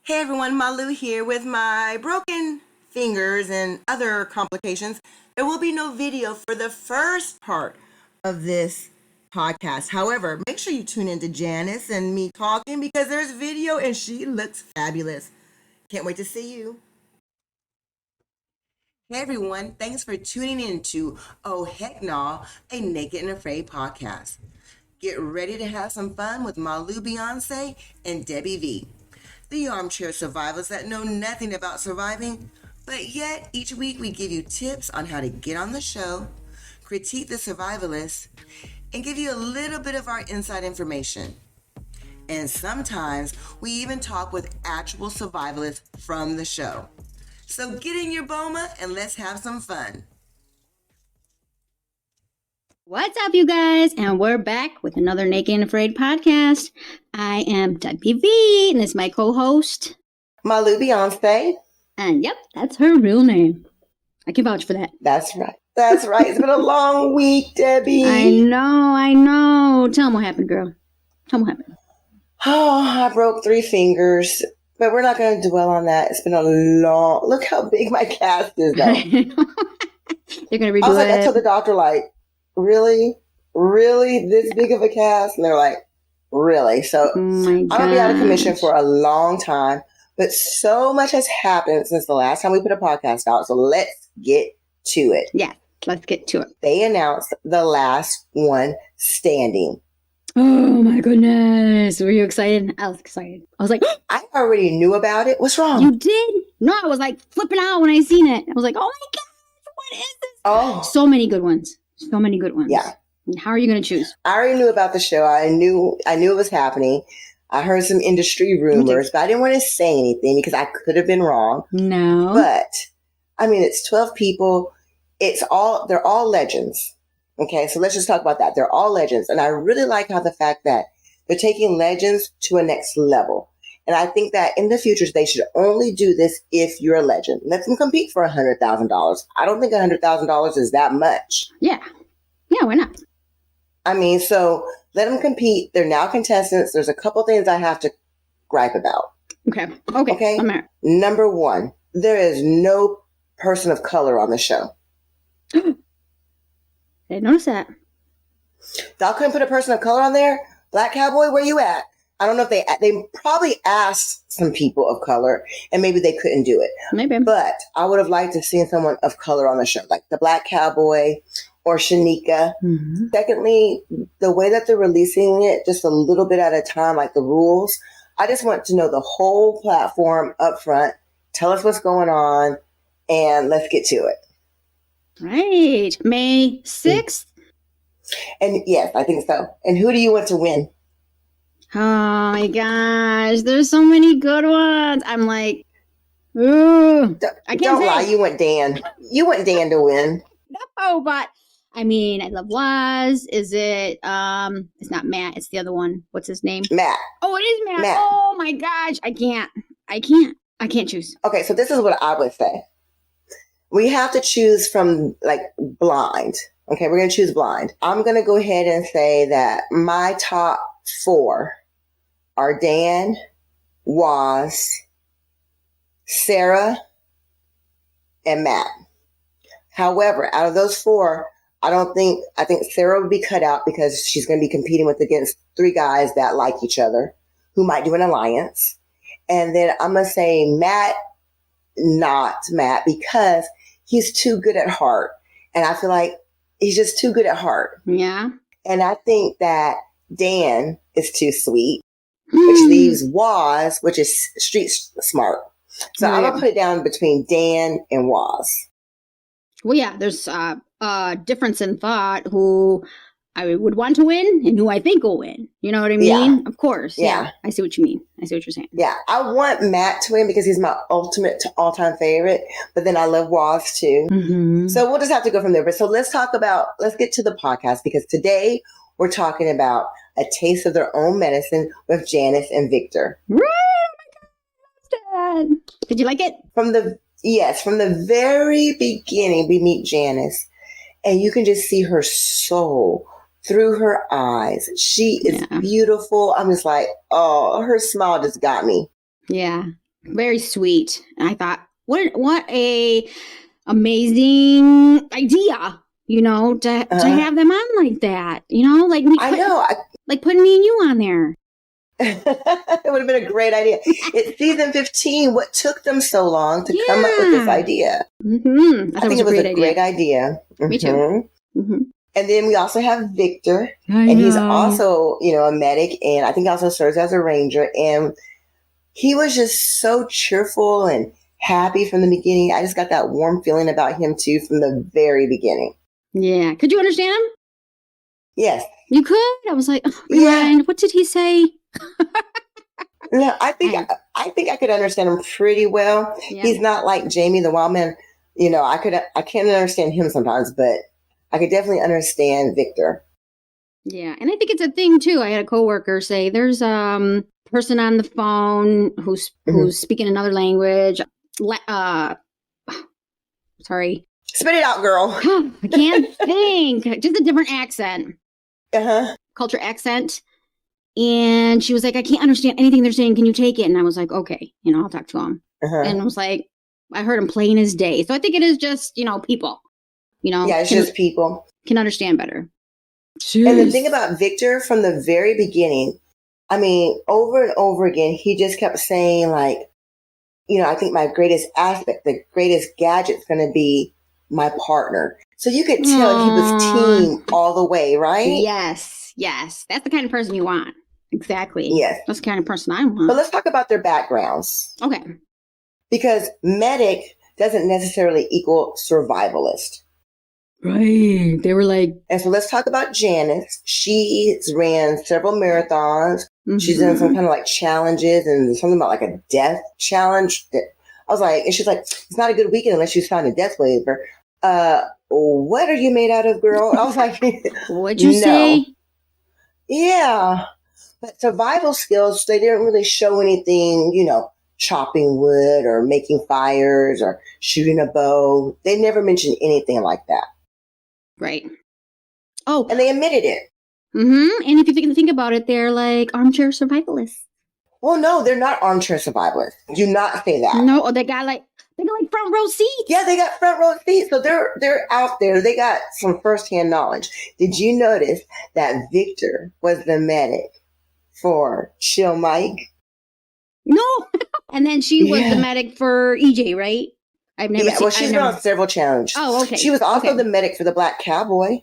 Hey everyone, MaLu here with my broken fingers and other complications. There will be no video for the first part of this podcast. However, make sure you tune in to Janis and me talking because there's video and she looks fabulous. Can't wait to see you. Hey everyone, thanks for tuning in to Oh Heck Nah, a Naked and Afraid podcast. Get ready to have some fun with MaLu Beyonce and Debbie V. The armchair survivors that know nothing about surviving, but yet each week we give you tips on how to get on the show, critique the survivalists, and give you a little bit of our inside information. And sometimes we even talk with actual survivalists from the show. So get in your boma and let's have some fun. What's up, you guys? And we're back with another Naked and Afraid podcast. I am Debbie V, and this is my co-host, MaLu Beyonce. And yep, that's her real name. I can vouch for that. That's right. That's right. It's been a long week, Debbie. I know. Tell them what happened, girl. Tell them what happened. Oh, I broke 3 fingers, but we're not going to dwell on that. It's been a long... Look how big my cast is, though. They're going to redo I was like, it. I told the doctor, like, really this big of a cast? And they're like, really? So I'm going to be out of commission for a long time, but so much has happened since the last time we put a podcast out. So let's get to it. Yeah, let's get to it. They announced the last one standing. Oh my goodness. Were you excited? I was excited. I was like, I already knew about it. What's wrong? You did? No, I was like flipping out when I seen it. I was like, oh my God, what is this? Oh, so many good ones. So many good ones. Yeah. And how are you going to choose? I already knew about the show. I knew it was happening. I heard some industry rumors, but I didn't want to say anything because I could have been wrong. No. But I mean, it's 12 people. They're all legends. Okay. So let's just talk about that. They're all legends. And I really like how the fact that they're taking legends to a next level. And I think that in the future, they should only do this if you're a legend. Let them compete for $100,000. I don't think $100,000 is that much. Yeah. Yeah, why not? I mean, so let them compete. They're now contestants. There's a couple things I have to gripe about. Okay. I'm here. Number 1, there is no person of color on the show. I didn't notice that. Y'all couldn't put a person of color on there? Black Cowboy, where you at? I don't know if they probably asked some people of color and maybe they couldn't do it. Maybe. But I would have liked to see someone of color on the show, like the Black Cowboy or Shanika. Mm-hmm. Secondly, the way that they're releasing it, just a little bit at a time, like the rules, I just want to know the whole platform up front. Tell us what's going on and let's get to it. Right. May 6th? And yes, I think so. And who do you want to win? Oh my gosh, there's so many good ones. I'm like, ooh. I can't Don't say. lie, you want Dan. You want Dan to win. No, but I mean, I love Waz. Is it, it's not Matt, it's the other one. What's his name? Matt. Oh, it is Matt. Matt. Oh my gosh, I can't choose. Okay, so this is what I would say. We have to choose from like blind. Okay, we're going to choose blind. I'm going to go ahead and say that my top 4 are Dan, Waz, Sarah, and Matt. However, out of those 4, I think Sarah would be cut out because she's going to be competing against 3 guys that like each other who might do an alliance. And then I'm going to say Matt, not Matt, because he's too good at heart. And I feel like he's just too good at heart. Yeah. And I think that Dan is too sweet, which leaves Waz, which is street smart. So I'm going to put it down between Dan and Waz. Well, yeah, there's a difference in thought who I would want to win and who I think will win. You know what I mean? Yeah. Of course. Yeah. I see what you mean. I see what you're saying. Yeah. I want Matt to win because he's my ultimate all-time favorite. But then I love Waz too. Mm-hmm. So we'll just have to go from there. But so let's get to the podcast because today we're talking about A Taste of Their Own Medicine with Janis and Victor. Right. Oh my God. Did you like it? From the very beginning, we meet Janis and you can just see her soul through her eyes. She is beautiful. I'm just like, oh, her smile just got me. Yeah. Very sweet. And I thought, what a amazing idea, to have them on like that. Like I know. like putting me and you on there. It would have been a great idea. It's season 15. What took them so long to come up with this idea? Mm-hmm. I think it was a great idea. Mm-hmm. Me too. Mm-hmm. And then we also have Victor, and he's also, a medic, and I think he also serves as a ranger. And he was just so cheerful and happy from the beginning. I just got that warm feeling about him too from the very beginning. Yeah. Could you understand him? Yes. You could? I was like, rewind. What did he say? No, I think I could understand him pretty well. Yeah. He's not like Jamie the Wild Man. I can't understand him sometimes, but I could definitely understand Victor. Yeah, and I think it's a thing too. I had a coworker say there's person on the phone who's speaking another language. Sorry. Spit it out, girl. I can't think. Just a different accent. Culture accent. And she was like, I can't understand anything they're saying. Can you take it? And I was like, okay, I'll talk to him. And I was like, I heard him plain as day. So I think it is just, people. Yeah, it's just people. Can understand better. Jeez. And the thing about Victor from the very beginning, I mean, over and over again, he just kept saying like, I think my greatest aspect, the greatest gadget's going to be my partner. So you could tell he was team all the way, right? Yes. That's the kind of person you want. Exactly. Yes. That's the kind of person I want. But let's talk about their backgrounds. Okay. Because medic doesn't necessarily equal survivalist. Right. They were like... And so let's talk about Janis. She ran several marathons. Mm-hmm. She's done some kind of like challenges and something about like a death challenge. I was like, and she's like, it's not a good weekend unless you sign a death waiver. What are you made out of, girl? I was like, what'd you say? Yeah. But survival skills, they didn't really show anything, chopping wood or making fires or shooting a bow. They never mentioned anything like that. Right. Oh. And they admitted it. Mm-hmm. And if you think about it, they're like armchair survivalists. Well, no, they're not armchair survivalists. Do not say that. No, they got front row seats. Yeah, they got front row seats. So they're out there. They got some firsthand knowledge. Did you notice that Victor was the medic for Chill Mike? No. And then she was the medic for EJ, right? I've never seen. Well, she's been on several challenges. Oh, okay. She was also the medic for the Black Cowboy.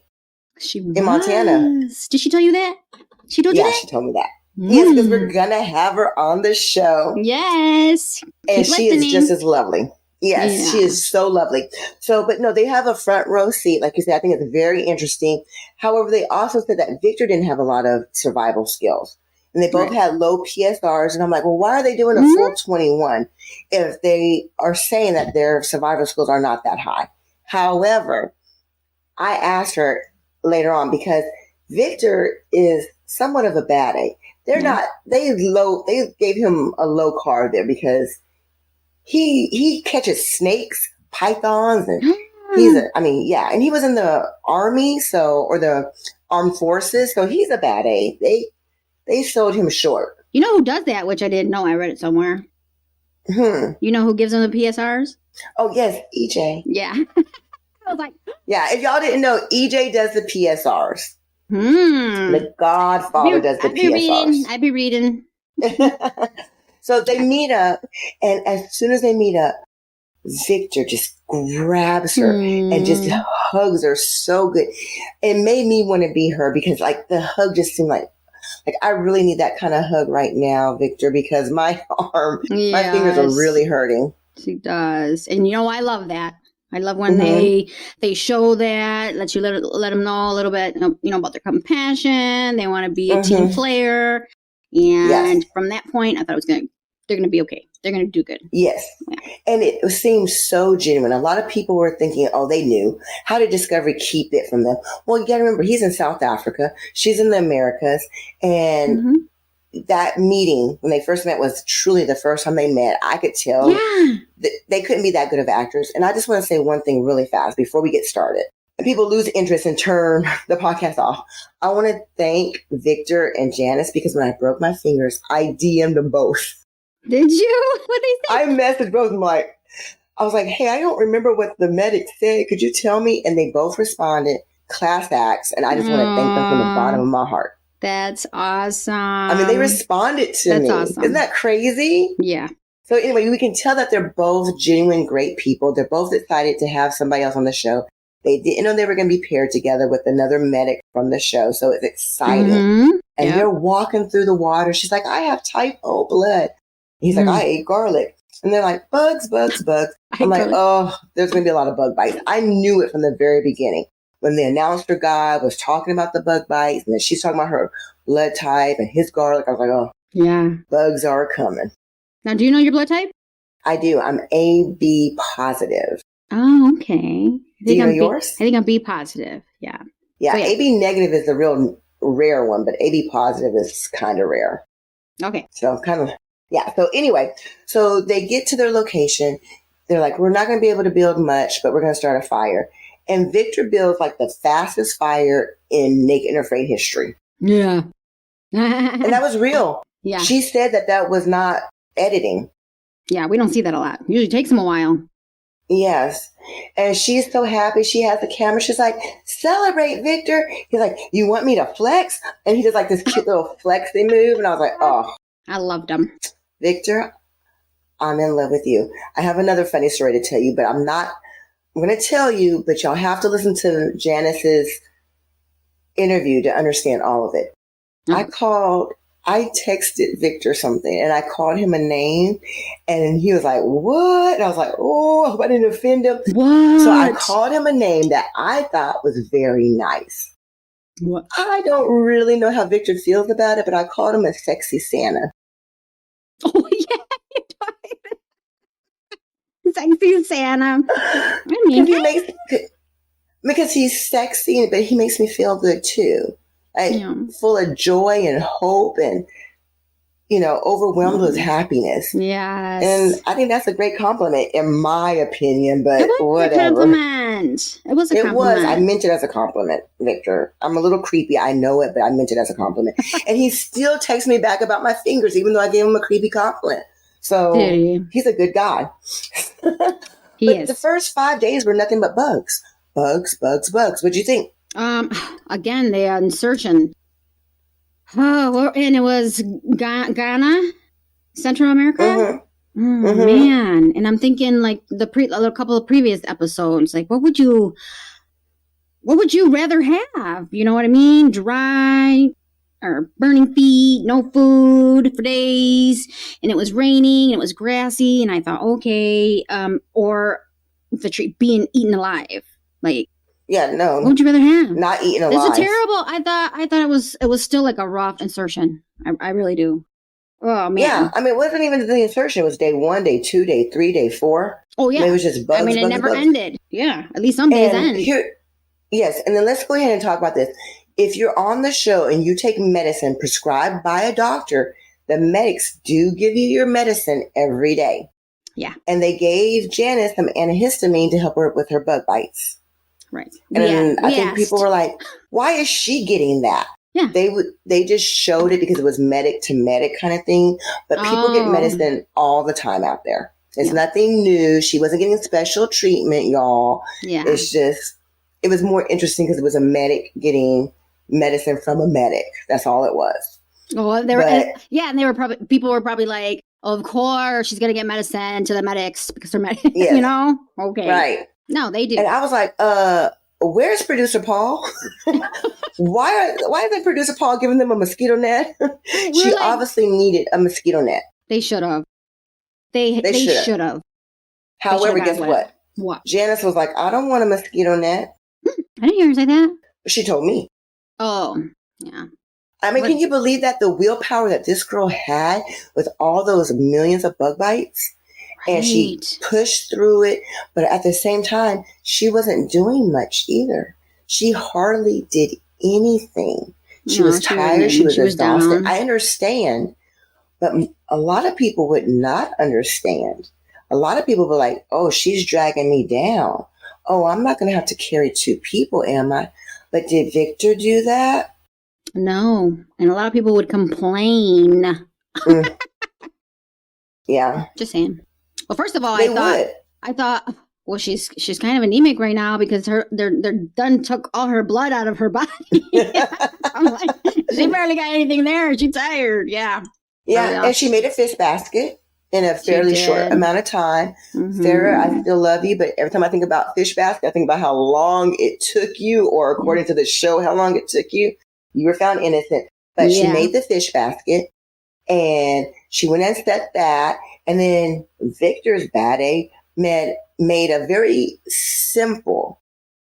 In Montana. Did she tell you that? She told you that? Yeah, she told me that. Yes, because we're gonna have her on the show. Yes. And she is just as lovely. Yes, she is so lovely. So, but no, they have a front row seat. Like you said, I think it's very interesting. However, they also said that Victor didn't have a lot of survival skills. And they both had low PSRs. And I'm like, well, why are they doing a full 21 if they are saying that their survival skills are not that high? However, I asked her later on because Victor is somewhat of a bad egg. They're not, they gave him a low card there because he catches snakes, pythons, and and he was in the army, or the armed forces, so he's a bad egg. They sold him short. You know who does that, which I didn't know, I read it somewhere. You know who gives them the PSRs? Oh, yes, EJ. Yeah. I was like... Yeah, if y'all didn't know, EJ does the PSRs. The Godfather does the PSRs. I'd be reading. So they meet up, and as soon as they meet up, Victor just grabs her and just hugs her so good. It made me want to be her because, like, the hug just seemed like I really need that kind of hug right now, Victor, because my my fingers are really hurting. She does. And, I love that. I love when they show that, let them know a little bit, about their compassion. They want to be a team player. And from that point, I thought they're going to be okay. They're going to do good. Yes. Yeah. And it seemed so genuine. A lot of people were thinking, they knew. How did Discovery keep it from them? Well, you got to remember, he's in South Africa. She's in the Americas. And that meeting, when they first met, was truly the first time they met. I could tell that they couldn't be that good of actors. And I just want to say one thing really fast before we get started. People lose interest and turn the podcast off. I want to thank Victor and Janis because when I broke my fingers, I DM'd them both. Did you? What did they say? I messaged both of them like, I was like, hey, I don't remember what the medic said. Could you tell me? And they both responded, class acts. And I just want to thank them from the bottom of my heart. That's awesome. I mean, they responded to me. That's awesome. Isn't that crazy? Yeah. So anyway, we can tell that they're both genuine, great people. They're both excited to have somebody else on the show. They didn't know they were going to be paired together with another medic from the show. So it's exciting. Mm-hmm. And they're walking through the water. She's like, I have type O blood. He's like, I ate garlic. And they're like, bugs, bugs, bugs. I'm like, oh, there's going to be a lot of bug bites. I knew it from the very beginning. When the announcer guy was talking about the bug bites, and then she's talking about her blood type and his garlic, I was like, oh, yeah, bugs are coming. Now, do you know your blood type? I do. I'm AB positive. Oh, okay. Do you know yours? I think I'm B positive. Yeah. Yeah, AB negative is the real rare one, but AB positive is kind of rare. Okay. So kind of, yeah. So anyway, so they get to their location. They're like, we're not going to be able to build much, but we're going to start a fire. And Victor builds like the fastest fire in Naked and Afraid history. Yeah. And that was real. Yeah. She said that was not editing. Yeah, we don't see that a lot. Usually takes them a while. Yes. And she's so happy. She has the camera. She's like, celebrate, Victor. He's like, you want me to flex? And he does like this cute little flexing move. And I was like, oh. I loved him. Victor, I'm in love with you. I have another funny story to tell you, but I'm going to tell you, but y'all have to listen to Janis's interview to understand all of it. Mm-hmm. I texted Victor something and I called him a name and he was like, what? And I was like, oh, I hope I didn't offend him. What? So I called him a name that I thought was very nice. What? I don't really know how Victor feels about it, but I called him a sexy Santa. Oh, yeah. Sexy Santa. I mean, because he's sexy, but he makes me feel good too. Like full of joy and hope and, overwhelmed with happiness. Yes. And I think that's a great compliment in my opinion, but it was whatever. A compliment. It was a compliment. I meant it as a compliment, Victor. I'm a little creepy. I know it, but I meant it as a compliment. And he still texts me back about my fingers, even though I gave him a creepy compliment. So he's a good guy. He is. The first 5 days were nothing but bugs. Bugs, bugs, bugs. What'd you think? Again, the insertion. Oh, and it was Ghana, Central America. Mm-hmm. Oh, man. And I'm thinking like a couple of previous episodes, like what would you rather have? You know what I mean? Dry or burning feet, no food for days, and it was raining and it was grassy, and I thought, okay, or the tree being eaten alive, like. Yeah, no. What would you rather have? Not eaten alive. This is terrible. I thought it was still like a rough insertion. I really do. Oh man. Yeah, I mean, it wasn't even the insertion. It was day 1, day 2, day 3, day 4. Oh yeah. And it was just bugs. I mean, bugs, it never bugs. ended. Yeah, at least some days end. Yes, and then let's go ahead and talk about this. If you're on the show and you take medicine prescribed by a doctor, the medics do give you your medicine every day. Yeah. And they gave Janis some antihistamine to help her with her bug bites. Right. And I think people were like, why is she getting that? Yeah. They just showed it because it was medic to medic kind of thing. But people get medicine all the time out there. It's nothing new. She wasn't getting special treatment, y'all. Yeah. It's just, it was more interesting because it was a medic getting medicine from a medic. That's all it was. Oh, and people were probably like, of course, she's going to get medicine to the medics because they're medics, Okay. Right. No, they do. And I was like, where's producer Paul? Why isn't producer Paul giving them a mosquito net? She obviously needed a mosquito net. They should have. They should have. However, guess what? What? Janis was like, I don't want a mosquito net. I didn't hear her say that. She told me. Oh, yeah. I mean, can you believe that the willpower that this girl had with all those millions of bug bites? Right. And she pushed through it. But at the same time, she wasn't doing much either. She hardly did anything. She was tired. She was exhausted. Down. I understand. But a lot of people would not understand. A lot of people were like, oh, she's dragging me down. Oh, I'm not going to have to carry 2 people, am I? But did Victor do that? No. And a lot of people would complain. Yeah. Just saying. Well, first of all, They I thought, well, she's kind of anemic right now because they're done took all her blood out of her body. I'm like, she barely got anything there. She's tired. Yeah. Yeah, Oh, yeah. and she made a fish basket in a fairly short amount of time. Sarah, I still love you, but every time I think about fish basket, I think about how long it took you, or according to the show, how long it took you. You were found innocent, but she made the fish basket, and she went and set that, and then Victor's bad made a very simple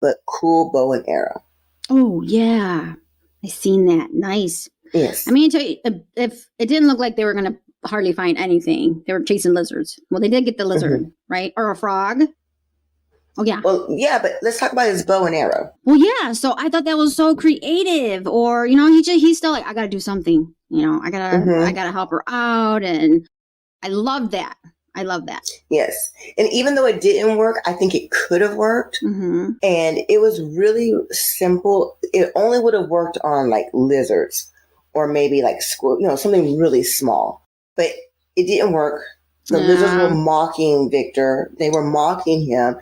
but cool bow and arrow. Oh, yeah. I seen that. Nice. Yes. I mean, if it didn't look like they were going to hardly find anything. They were chasing lizards. Well, they did get the lizard, right? Or a frog. Oh, yeah. Well, yeah, but let's talk about his bow and arrow. Well, yeah. So I thought that was so creative. Or, he's still like, I got to do something. I gotta help her out. And I love that. Yes. And even though it didn't work, I think it could have worked. And it was really simple. It only would have worked on like lizards or maybe like squirrel, something really small. But it didn't work. The lizards were mocking Victor. They were mocking him.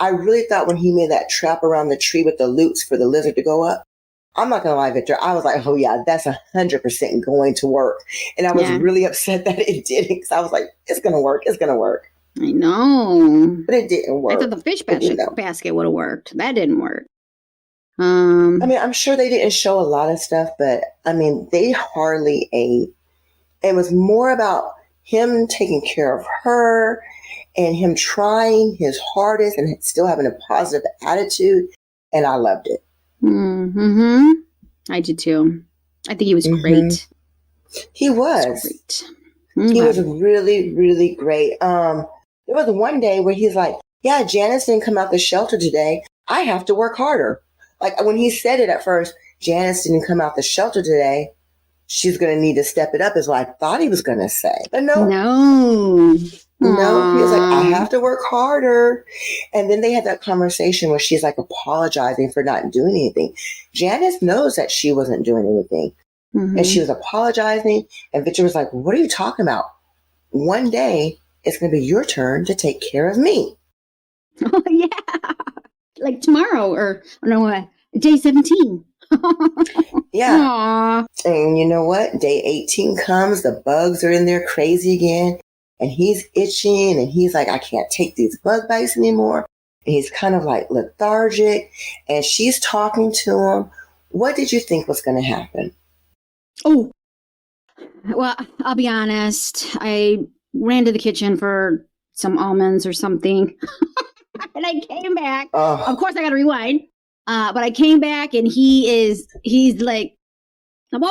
I really thought when he made that trap around the tree with the loops for the lizard to go up, I'm not going to lie, Victor, I was like, oh yeah, that's 100% going to work. And I was really upset that it didn't, because I was like, it's going to work. It's going to work. I know. But it didn't work. I thought the fish basket would have worked. That didn't work. I mean, I'm sure they didn't show a lot of stuff, but I mean, they hardly ate. It was more about him taking care of her and him trying his hardest and still having a positive attitude. And I loved it. I did too. I think he was great. He was. He was really, really great. There was one day where he's like, yeah, Janis didn't come out the shelter today. I have to work harder. Like when he said it at first, Janis didn't come out the shelter today. She's going to need to step it up is what I thought he was going to say. But no. No, he was like, I have to work harder. And then they had that conversation where she's like apologizing for not doing anything. Janis knows that she wasn't doing anything. And she was apologizing. And Victor was like, what are you talking about? One day, it's going to be your turn to take care of me. Oh, yeah. Like tomorrow or no, day 17. Yeah. Aww. And you know what? Day 18 comes. The bugs are in there crazy again. And he's itching and he's like, I can't take these bug bites anymore. And he's kind of like lethargic. And she's talking to him. What did you think was going to happen? Oh, well, I'll be honest. I ran to the kitchen for some almonds or something. And I came back. Of course, I got to rewind. But I came back and he's like, and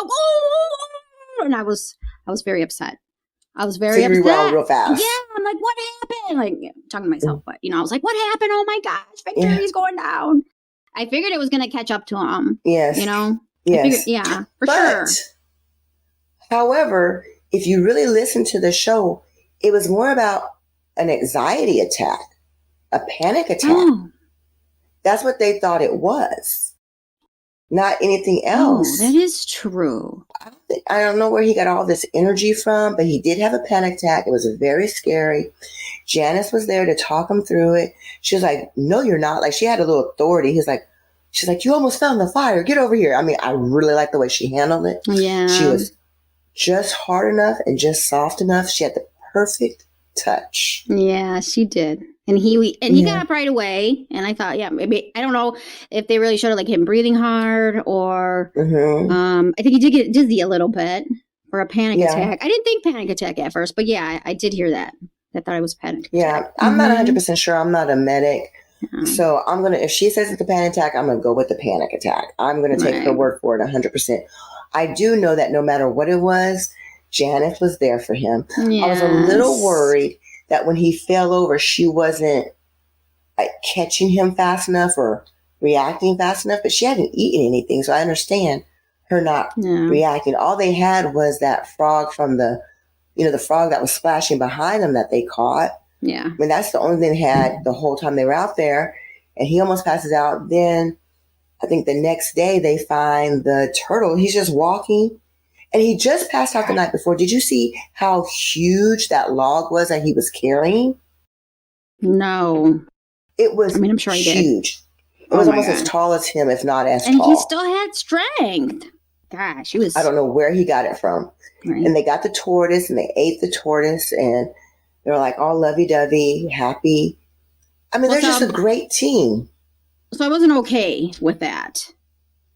I was very upset. I was very upset. Real fast. Yeah, I'm like, what happened? Like talking to myself, but I was like, what happened? Oh my gosh, Victor, he's going down. I figured it was going to catch up to him. Yes. Yes. For sure. However, if you really listen to the show, it was more about an anxiety attack, a panic attack. Oh. That's what they thought it was. Not anything else. Oh, that is true. I don't know where he got all this energy from, but he did have a panic attack. It was very scary. Janis was there to talk him through it. She was like, no, you're not. Like, she had a little authority. She's like, you almost fell in the fire. Get over here. I mean, I really like the way she handled it. Yeah. She was just hard enough and just soft enough. She had the perfect touch. Yeah, she did. And he got up right away. And I thought, maybe, I don't know if they really showed like him breathing hard or, I think he did get dizzy a little bit for a panic attack. I didn't think panic attack at first, but I did hear that. I thought it was panic attack. Yeah, I'm not 100% sure. I'm not a medic. So if she says it's a panic attack, I'm going to go with the panic attack. I'm going to take her word for it 100%. I do know that no matter what it was, Janis was there for him. Yes. I was a little worried that when he fell over, she wasn't like catching him fast enough or reacting fast enough, but she hadn't eaten anything. So I understand her not reacting. All they had was that frog from the frog that was splashing behind them that they caught. Yeah. I mean, that's the only thing they had the whole time they were out there. And he almost passes out. Then I think the next day they find the turtle. He's just walking And he just passed out the night before. Did you see how huge that log was that he was carrying? No. It was I'm sure he did. Huge. It was almost as tall as him, if not as tall. And he still had strength. Gosh, he was... I don't know where he got it from. Right. And they got the tortoise, and they ate the tortoise, and they were like all lovey-dovey, happy. I mean, they're just a great team. So I wasn't okay with that.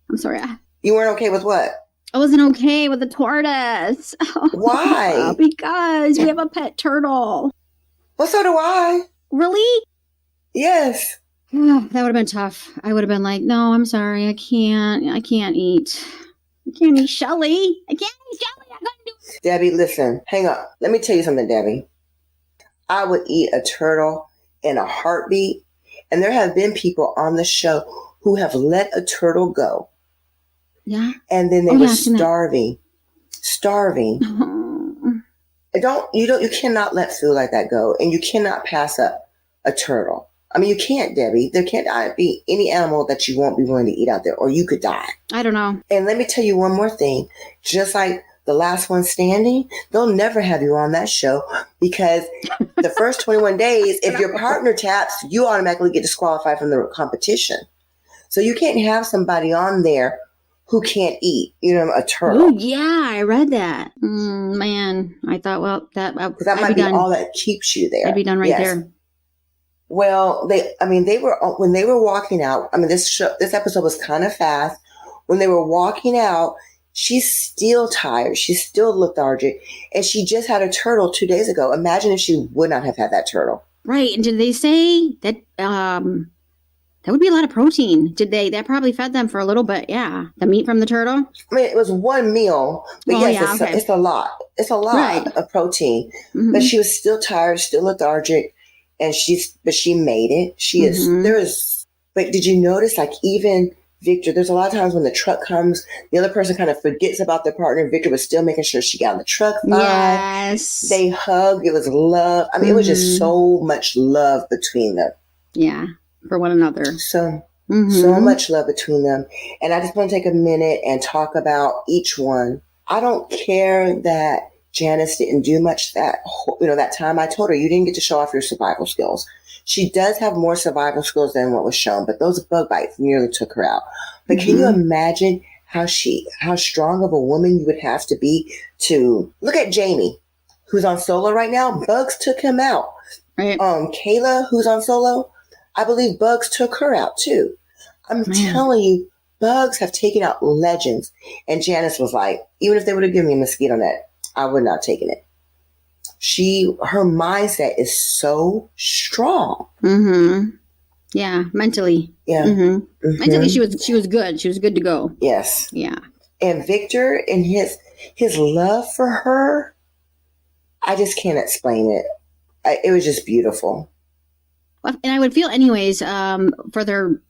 I'm sorry. You weren't okay with what? I wasn't okay with the tortoise. Why? Because we have a pet turtle. Well, so do I. Really? Yes. Oh, that would have been tough. I would have been like, no, I'm sorry. I can't eat. I can't eat Shelly. I can't eat Shelly. I couldn't do it. Debbie, listen. Hang on. Let me tell you something, Debbie. I would eat a turtle in a heartbeat. And there have been people on the show who have let a turtle go. Yeah. And then they were starving. Starving. Oh. You cannot let food like that go. And you cannot pass up a turtle. I mean, you can't, Debbie. There can't be any animal that you won't be willing to eat out there, or you could die. I don't know. And let me tell you one more thing. Just like the last one standing, they'll never have you on that show because the first 21 days, if your partner taps, you automatically get disqualified from the competition. So you can't have somebody on there who can't eat, a turtle. Oh, yeah, I read that. Man, I thought, well, that might be all that keeps you there. I'd be done right there. Well, when they were walking out, this episode was kind of fast. When they were walking out, she's still tired. She's still lethargic. And she just had a turtle 2 days ago. Imagine if she would not have had that turtle. Right. And did they say that that would be a lot of protein? That probably fed them for a little bit. Yeah. The meat from the turtle? It was one meal. But it's a lot. It's a lot of protein. Mm-hmm. But she was still tired, still lethargic. And she made it. But did you notice, like, even Victor, there's a lot of times when the truck comes, the other person kind of forgets about their partner. Victor was still making sure she got in the truck fine. Yes. They hugged. It was love. It was just so much love between them. Yeah, for one another. So much love between them. And I just want to take a minute and talk about each one. I don't care that Janis didn't do much that time. I told her, you didn't get to show off your survival skills. She does have more survival skills than what was shown, but those bug bites nearly took her out. But can you imagine how strong of a woman you would have to be to look at Jamie, who's on solo right now? Bugs took him out. Right. Kayla, who's on solo, I believe bugs took her out too. I'm telling you, bugs have taken out legends. And Janis was like, even if they would have given me a mosquito net, I would not have taken it. Her mindset is so strong. Mm-hmm. Yeah, mentally. Yeah. Mm-hmm. Mm-hmm. Mentally, she was good. She was good to go. Yes. Yeah. And Victor and his love for her, I just can't explain it. It was just beautiful. Well, and I would feel anyways, for their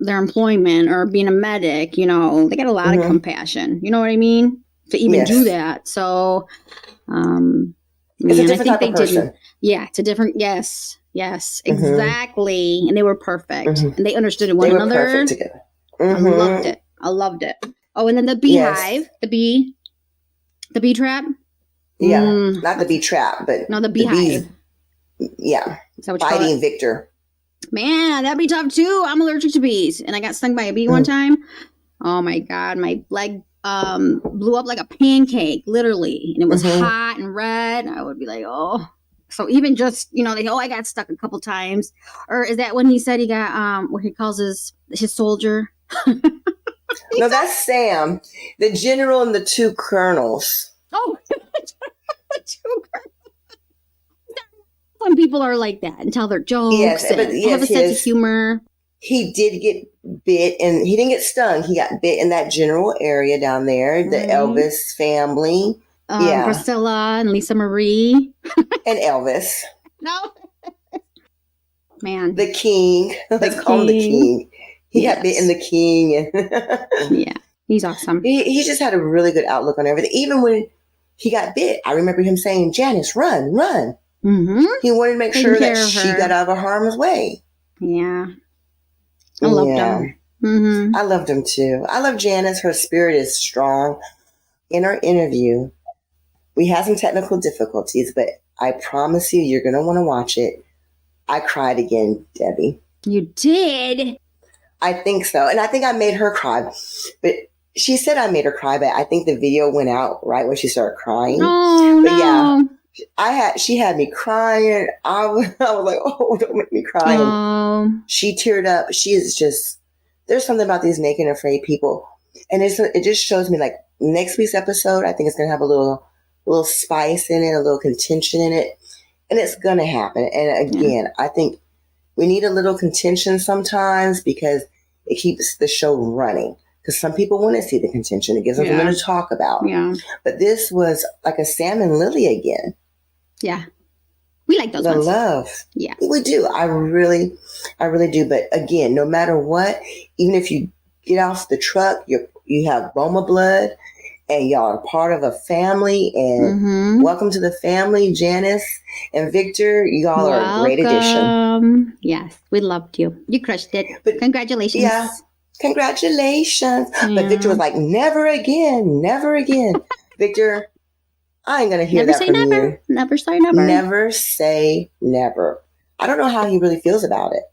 employment or being a medic, they got a lot of compassion. You know what I mean? To even do that. So, it's a different type of person. Yeah, it's a different, yes, exactly. And they were perfect. And they understood one another. They were perfect together. I loved it. Oh, and then the beehive, the bee trap. Yeah, not the bee trap, but no, the beehive. Yeah, fighting Victor. Man, that'd be tough too. I'm allergic to bees, and I got stung by a bee one time. Oh my God, my leg blew up like a pancake, literally, and it was hot and red. I would be like, oh. So even just, I got stuck a couple times. Or is that when he said he got what he calls his soldier? No, that's Sam, the general and the two colonels. Oh, the two colonels. When people are like that and tell their jokes and have a sense of humor. He did get bit, and he didn't get stung. He got bit in that general area down there, the Elvis family. Priscilla and Lisa Marie. And Elvis. No. Man. The king. Let's call him the king. He got bit in the king. Yeah, he's awesome. He just had a really good outlook on everything. Even when he got bit, I remember him saying, Janis, run, run. Mm-hmm. He wanted to make sure that she got out of harm's way. Yeah. I loved him. Mm-hmm. I loved him too. I love Janis. Her spirit is strong. in our interview, we had some technical difficulties, but I promise you, you're going to want to watch it. I cried again, Debbie. You did? I think so. And I think I made her cry. But she said I made her cry, but I think the video went out right when she started crying. Oh, but no. Yeah, she had me crying. I was like, oh, don't make me cry. Oh. She teared up. She is just, there's something about these naked and afraid people. And it just shows me, like, next week's episode, I think it's going to have a little spice in it, a little contention in it. And it's going to happen. And again, I think we need a little contention sometimes because it keeps the show running. Because some people want to see the contention. It gives them something to talk about. Yeah. But this was like a Sam and Lily again. Yeah. We like those ones. The love. Yeah. We do. I really do. But again, no matter what, even if you get off the truck, you have Boma blood and y'all are part of a family. And welcome to the family, Janis and Victor. Y'all are a great addition. Yes. We loved you. You crushed it. But, congratulations. Yeah. Congratulations. Yeah. But Victor was like, never again. Never again. Victor, I ain't going to hear that from you. Never say never. Never say never. I don't know how he really feels about it.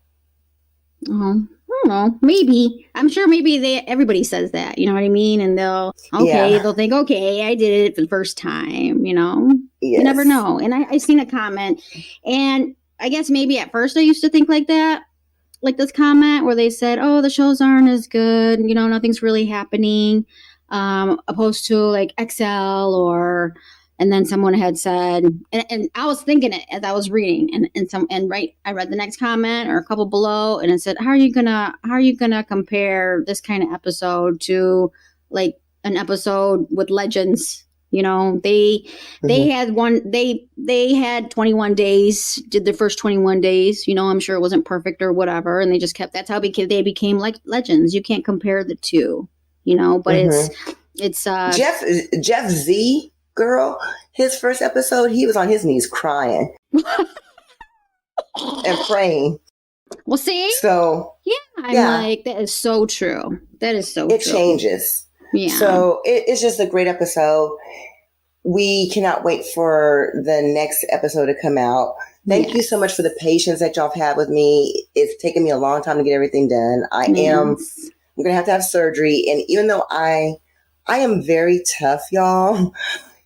I don't know. Maybe. I'm sure maybe everybody says that. You know what I mean? And they'll think, okay, I did it for the first time, you know? Yes. You never know. And I seen a comment. And I guess maybe at first I used to think like that. Like this comment where they said, oh, the shows aren't as good. You know, nothing's really happening. Opposed to like XL or... And then someone had said, and I was thinking it as I was reading, I read the next comment or a couple below, and it said, how are you gonna compare this kind of episode to like an episode with legends? You know, they had they had 21 days, did the first 21 days. You know, I'm sure it wasn't perfect or whatever, and they just kept. That's how they became like legends. You can't compare the two, you know. But it's Jeff Z. Girl, his first episode, he was on his knees crying and praying. Well, see? So, I'm like, that is so true. That is so true. It changes. Yeah. So, it's just a great episode. We cannot wait for the next episode to come out. Thank you so much for the patience that y'all have had with me. It's taken me a long time to get everything done. I'm going to have surgery. And even though I am very tough, y'all.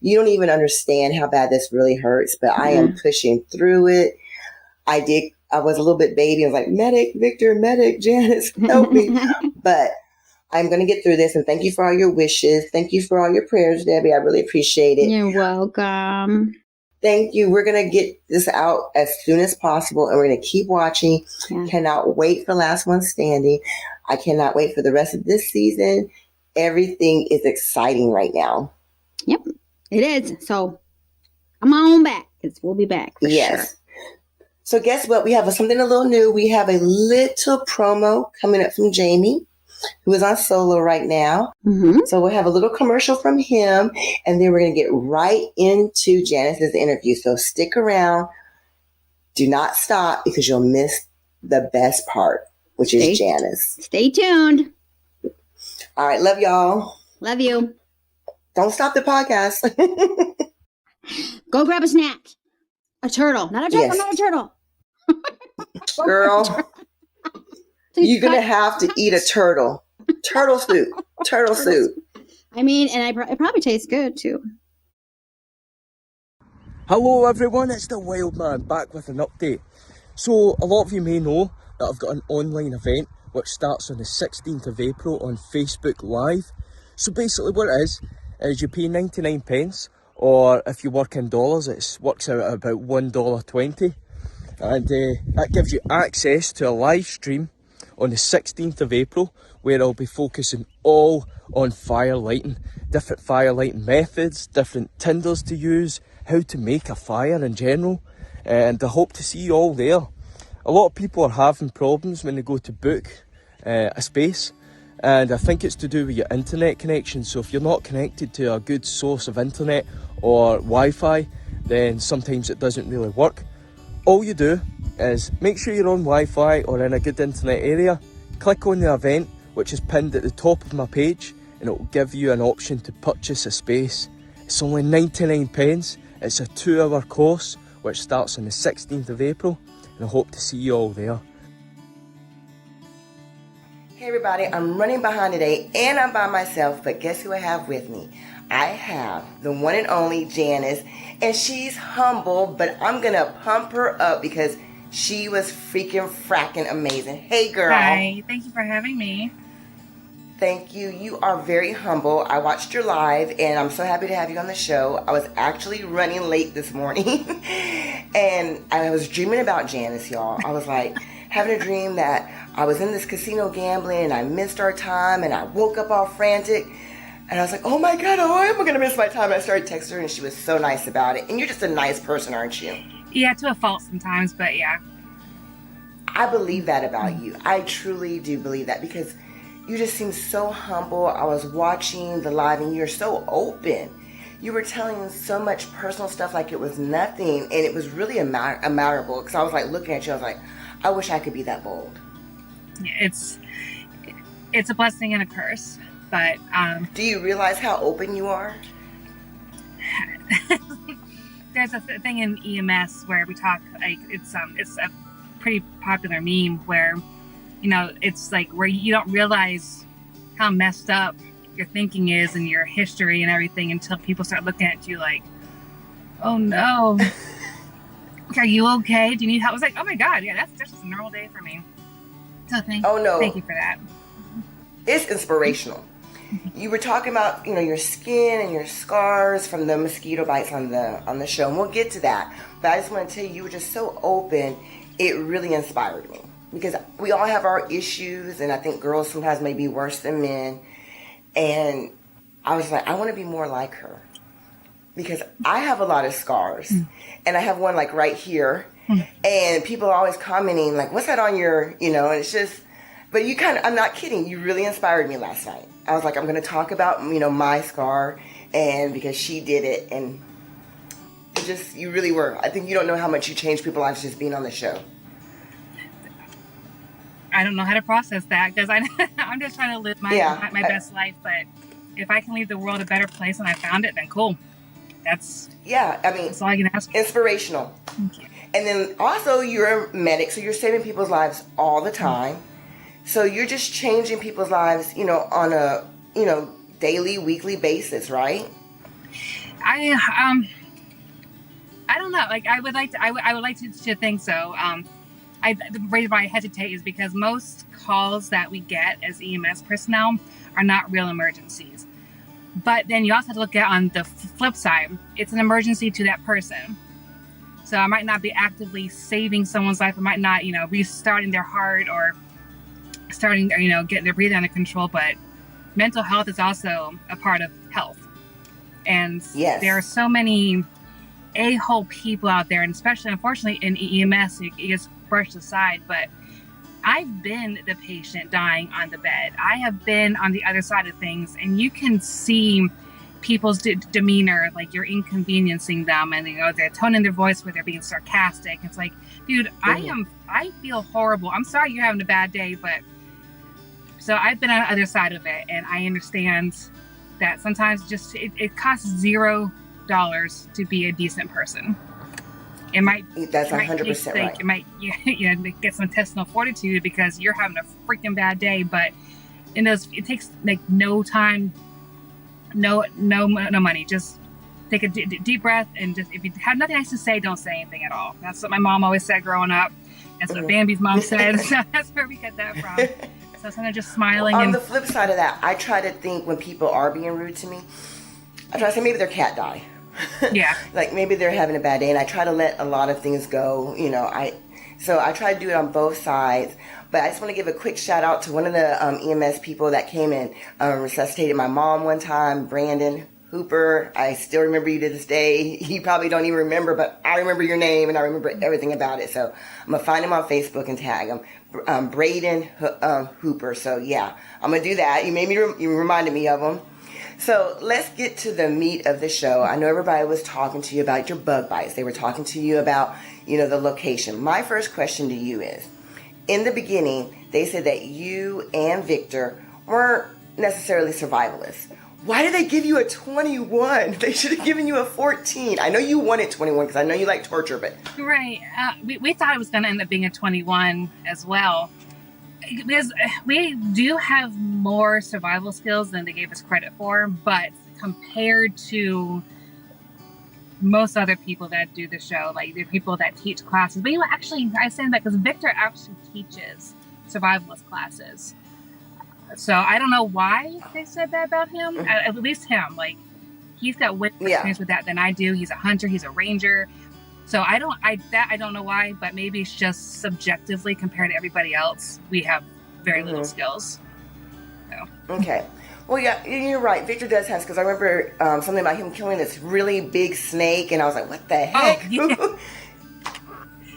You don't even understand how bad this really hurts, but I am pushing through it. I was a little bit baby. I was like, medic, Victor, medic, Janis, help me. But I'm going to get through this. And thank you for all your wishes. Thank you for all your prayers, Debbie. I really appreciate it. You're welcome. Thank you. We're going to get this out as soon as possible. And we're going to keep watching. Yeah. Cannot wait for Last One Standing. I cannot wait for the rest of this season. Everything is exciting right now. Yep. It is. So come on back because we'll be back for sure. So guess what? We have something a little new. We have a little promo coming up from Jamie, who is on solo right now. So we'll have a little commercial from him, and then we're going to get right into Janis's interview. So stick around. Do not stop because you'll miss the best part, which is Janis. Stay tuned. All right. Love y'all. Love you. Don't stop the podcast. Go grab a snack. A turtle. Not a turtle, not a turtle. Girl, you're going to have to eat a turtle. Turtle soup. Turtle soup. I mean, and it probably tastes good too. Hello everyone, it's the Wild Man back with an update. So a lot of you may know that I've got an online event which starts on the 16th of April on Facebook Live. So basically what it is you pay 99 pence, or if you work in dollars, it works out at about $1.20. And that gives you access to a live stream on the 16th of April, where I'll be focusing all on fire lighting, different fire lighting methods, different tinders to use, how to make a fire in general, and I hope to see you all there. A lot of people are having problems when they go to book a space, and I think it's to do with your internet connection. So if you're not connected to a good source of internet or Wi-Fi, then sometimes it doesn't really work. All you do is make sure you're on Wi-Fi or in a good internet area, click on the event which is pinned at the top of my page, and it will give you an option to purchase a space. It's only 99 pence. It's a 2-hour course which starts on the 16th of April, and I hope to see you all there. Hey everybody, I'm running behind today and I'm by myself, but guess who I have with me? I have the one and only Janis, and she's humble, but I'm gonna pump her up because she was freaking fracking amazing. Hey girl. Hi, thank you for having me. Thank you. You are very humble. I watched your live and I'm so happy to have you on the show. I was actually running late this morning and I was dreaming about Janis, y'all. I was like having a dream that I was in this casino gambling and I missed our time and I woke up all frantic and I was like, oh my God, oh, am I going to miss my time? And I started texting her and she was so nice about it. And you're just a nice person, aren't you? Yeah, to a fault sometimes, but yeah. I believe that about you. I truly do believe that because you just seem so humble. I was watching the live and you're so open. You were telling so much personal stuff like it was nothing, and it was really admirable because I was like looking at you, I was like, I wish I could be that bold. It's a blessing and a curse, but do you realize how open you are? There's a thing in EMS where we talk like it's a pretty popular meme where, you know, it's like where you don't realize how messed up your thinking is and your history and everything until people start looking at you like, oh no, are you okay? Do you need help? I was like, oh my God, yeah, that's just a normal day for me. So thank you for that. It's inspirational. You were talking about, you know, your skin and your scars from the mosquito bites on the show, and we'll get to that. But I just want to tell you, you were just so open. It really inspired me. Because we all have our issues, and I think girls sometimes may be worse than men. And I was like, I want to be more like her. Because I have a lot of scars. And I have one like right here. And people are always commenting, like, what's that on your, you know, and it's just, but you kind of, I'm not kidding. You really inspired me last night. I was like, I'm going to talk about, you know, my scar. And because she did it. And it just, you really were. I think you don't know how much you changed people's lives just being on the show. I don't know how to process that because I'm just trying to live my best life. But if I can leave the world a better place than I found it, then cool. That's all I can ask. Inspirational. Thank you. And then also you're a medic, so you're saving people's lives all the time. So you're just changing people's lives, you know, on a, you know, daily, weekly basis, right? I don't know. Like I would like to think so. The reason why I hesitate is because most calls that we get as EMS personnel are not real emergencies. But then you also have to look at on the flip side, it's an emergency to that person. So I might not be actively saving someone's life. I might not, you know, restarting their heart or starting, you know, getting their breathing under control. But mental health is also a part of health. And there are so many a-hole people out there, and especially, unfortunately, in EMS, it gets brushed aside. But I've been the patient dying on the bed. I have been on the other side of things, and you can see people's demeanor, like you're inconveniencing them, and you know they're toning their voice where they're being sarcastic. It's like, dude, I feel horrible. I'm sorry you're having a bad day, but so I've been on the other side of it, and I understand that sometimes just it costs $0 to be a decent person. It might that's 100% right. It might get some intestinal fortitude because you're having a freaking bad day, but it takes like no time, no money. Just take a deep breath and just, if you have nothing nice to say, don't say anything at all. That's what my mom always said growing up. That's what Bambi's mom said. So that's where we get that from. So kind of just smiling. On the flip side of that, I try to think when people are being rude to me, I try to say maybe their cat died. Yeah. Like maybe they're having a bad day, and I try to let a lot of things go, you know. So I try to do it on both sides. But I just want to give a quick shout out to one of the EMS people that came and resuscitated my mom one time, Brandon Hooper. I still remember you to this day. You probably don't even remember, but I remember your name and I remember everything about it. So I'm going to find him on Facebook and tag him. Braden Hooper. So yeah, I'm going to do that. You reminded me of him. So let's get to the meat of the show. I know everybody was talking to you about your bug bites. They were talking to you about, you know, the location. My first question to you is, in the beginning, they said that you and Victor weren't necessarily survivalists. Why did they give you a 21? They should have given you a 14. I know you wanted 21 because I know you like torture, but... Right. We thought it was going to end up being a 21 as well. Because we do have more survival skills than they gave us credit for, but compared to most other people that do the show, like the people that teach classes, but actually, I say that because Victor actually teaches survivalist classes. So I don't know why they said that about him. At least him, like he's got way more experience with that than I do. He's a hunter. He's a ranger. So I don't know why, but maybe it's just subjectively compared to everybody else, we have very little skills. So. Okay. Well, yeah, you're right. Victor does have, because I remember something about him killing this really big snake, and I was like, what the heck? Oh,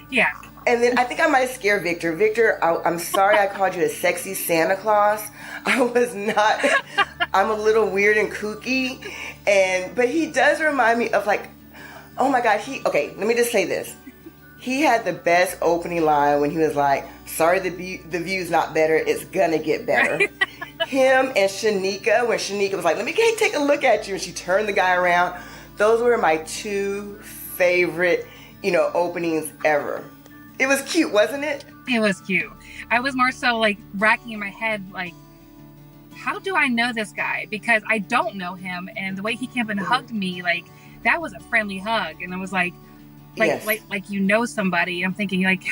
yeah. And then I think I might have scared Victor. Victor, I'm sorry I called you a sexy Santa Claus. I was not. I'm a little weird and kooky, but he does remind me of like, oh my God, okay, let me just say this. He had the best opening line when he was like, sorry the view's not better, it's gonna get better. Him and Shanika, when Shanika was like, let me take a look at you, and she turned the guy around. Those were my two favorite, openings ever. It was cute, wasn't it? It was cute. I was more so like racking in my head, like, how do I know this guy? Because I don't know him, and the way he came and hugged me, like, that was a friendly hug, and I was like somebody. I'm thinking like,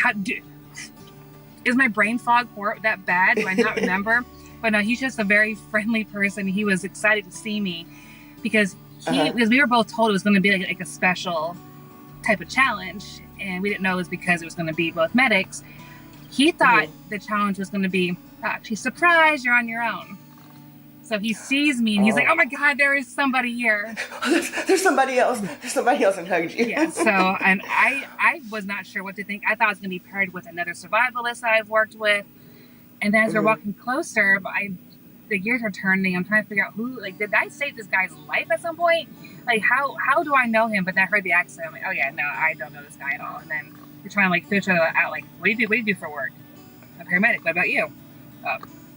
is my brain fog that bad? Do I not remember? But no, he's just a very friendly person. He was excited to see me because we were both told it was going to be like a special type of challenge, and we didn't know it was because it was going to be both medics. He thought the challenge was going to be actually surprise, you're on your own. So he sees me and he's like, oh my God, there is somebody here. There's somebody else. There's somebody else and hugged you. Yeah, so, and I was not sure what to think. I thought it was going to be paired with another survivalist that I've worked with. And then as we're walking closer, the gears are turning. I'm trying to figure out did I save this guy's life at some point? Like, how do I know him? But then I heard the accent. I'm like, oh yeah, no, I don't know this guy at all. And then we're trying to like fish it out, like, what do you do for work? I'm a paramedic. What about you?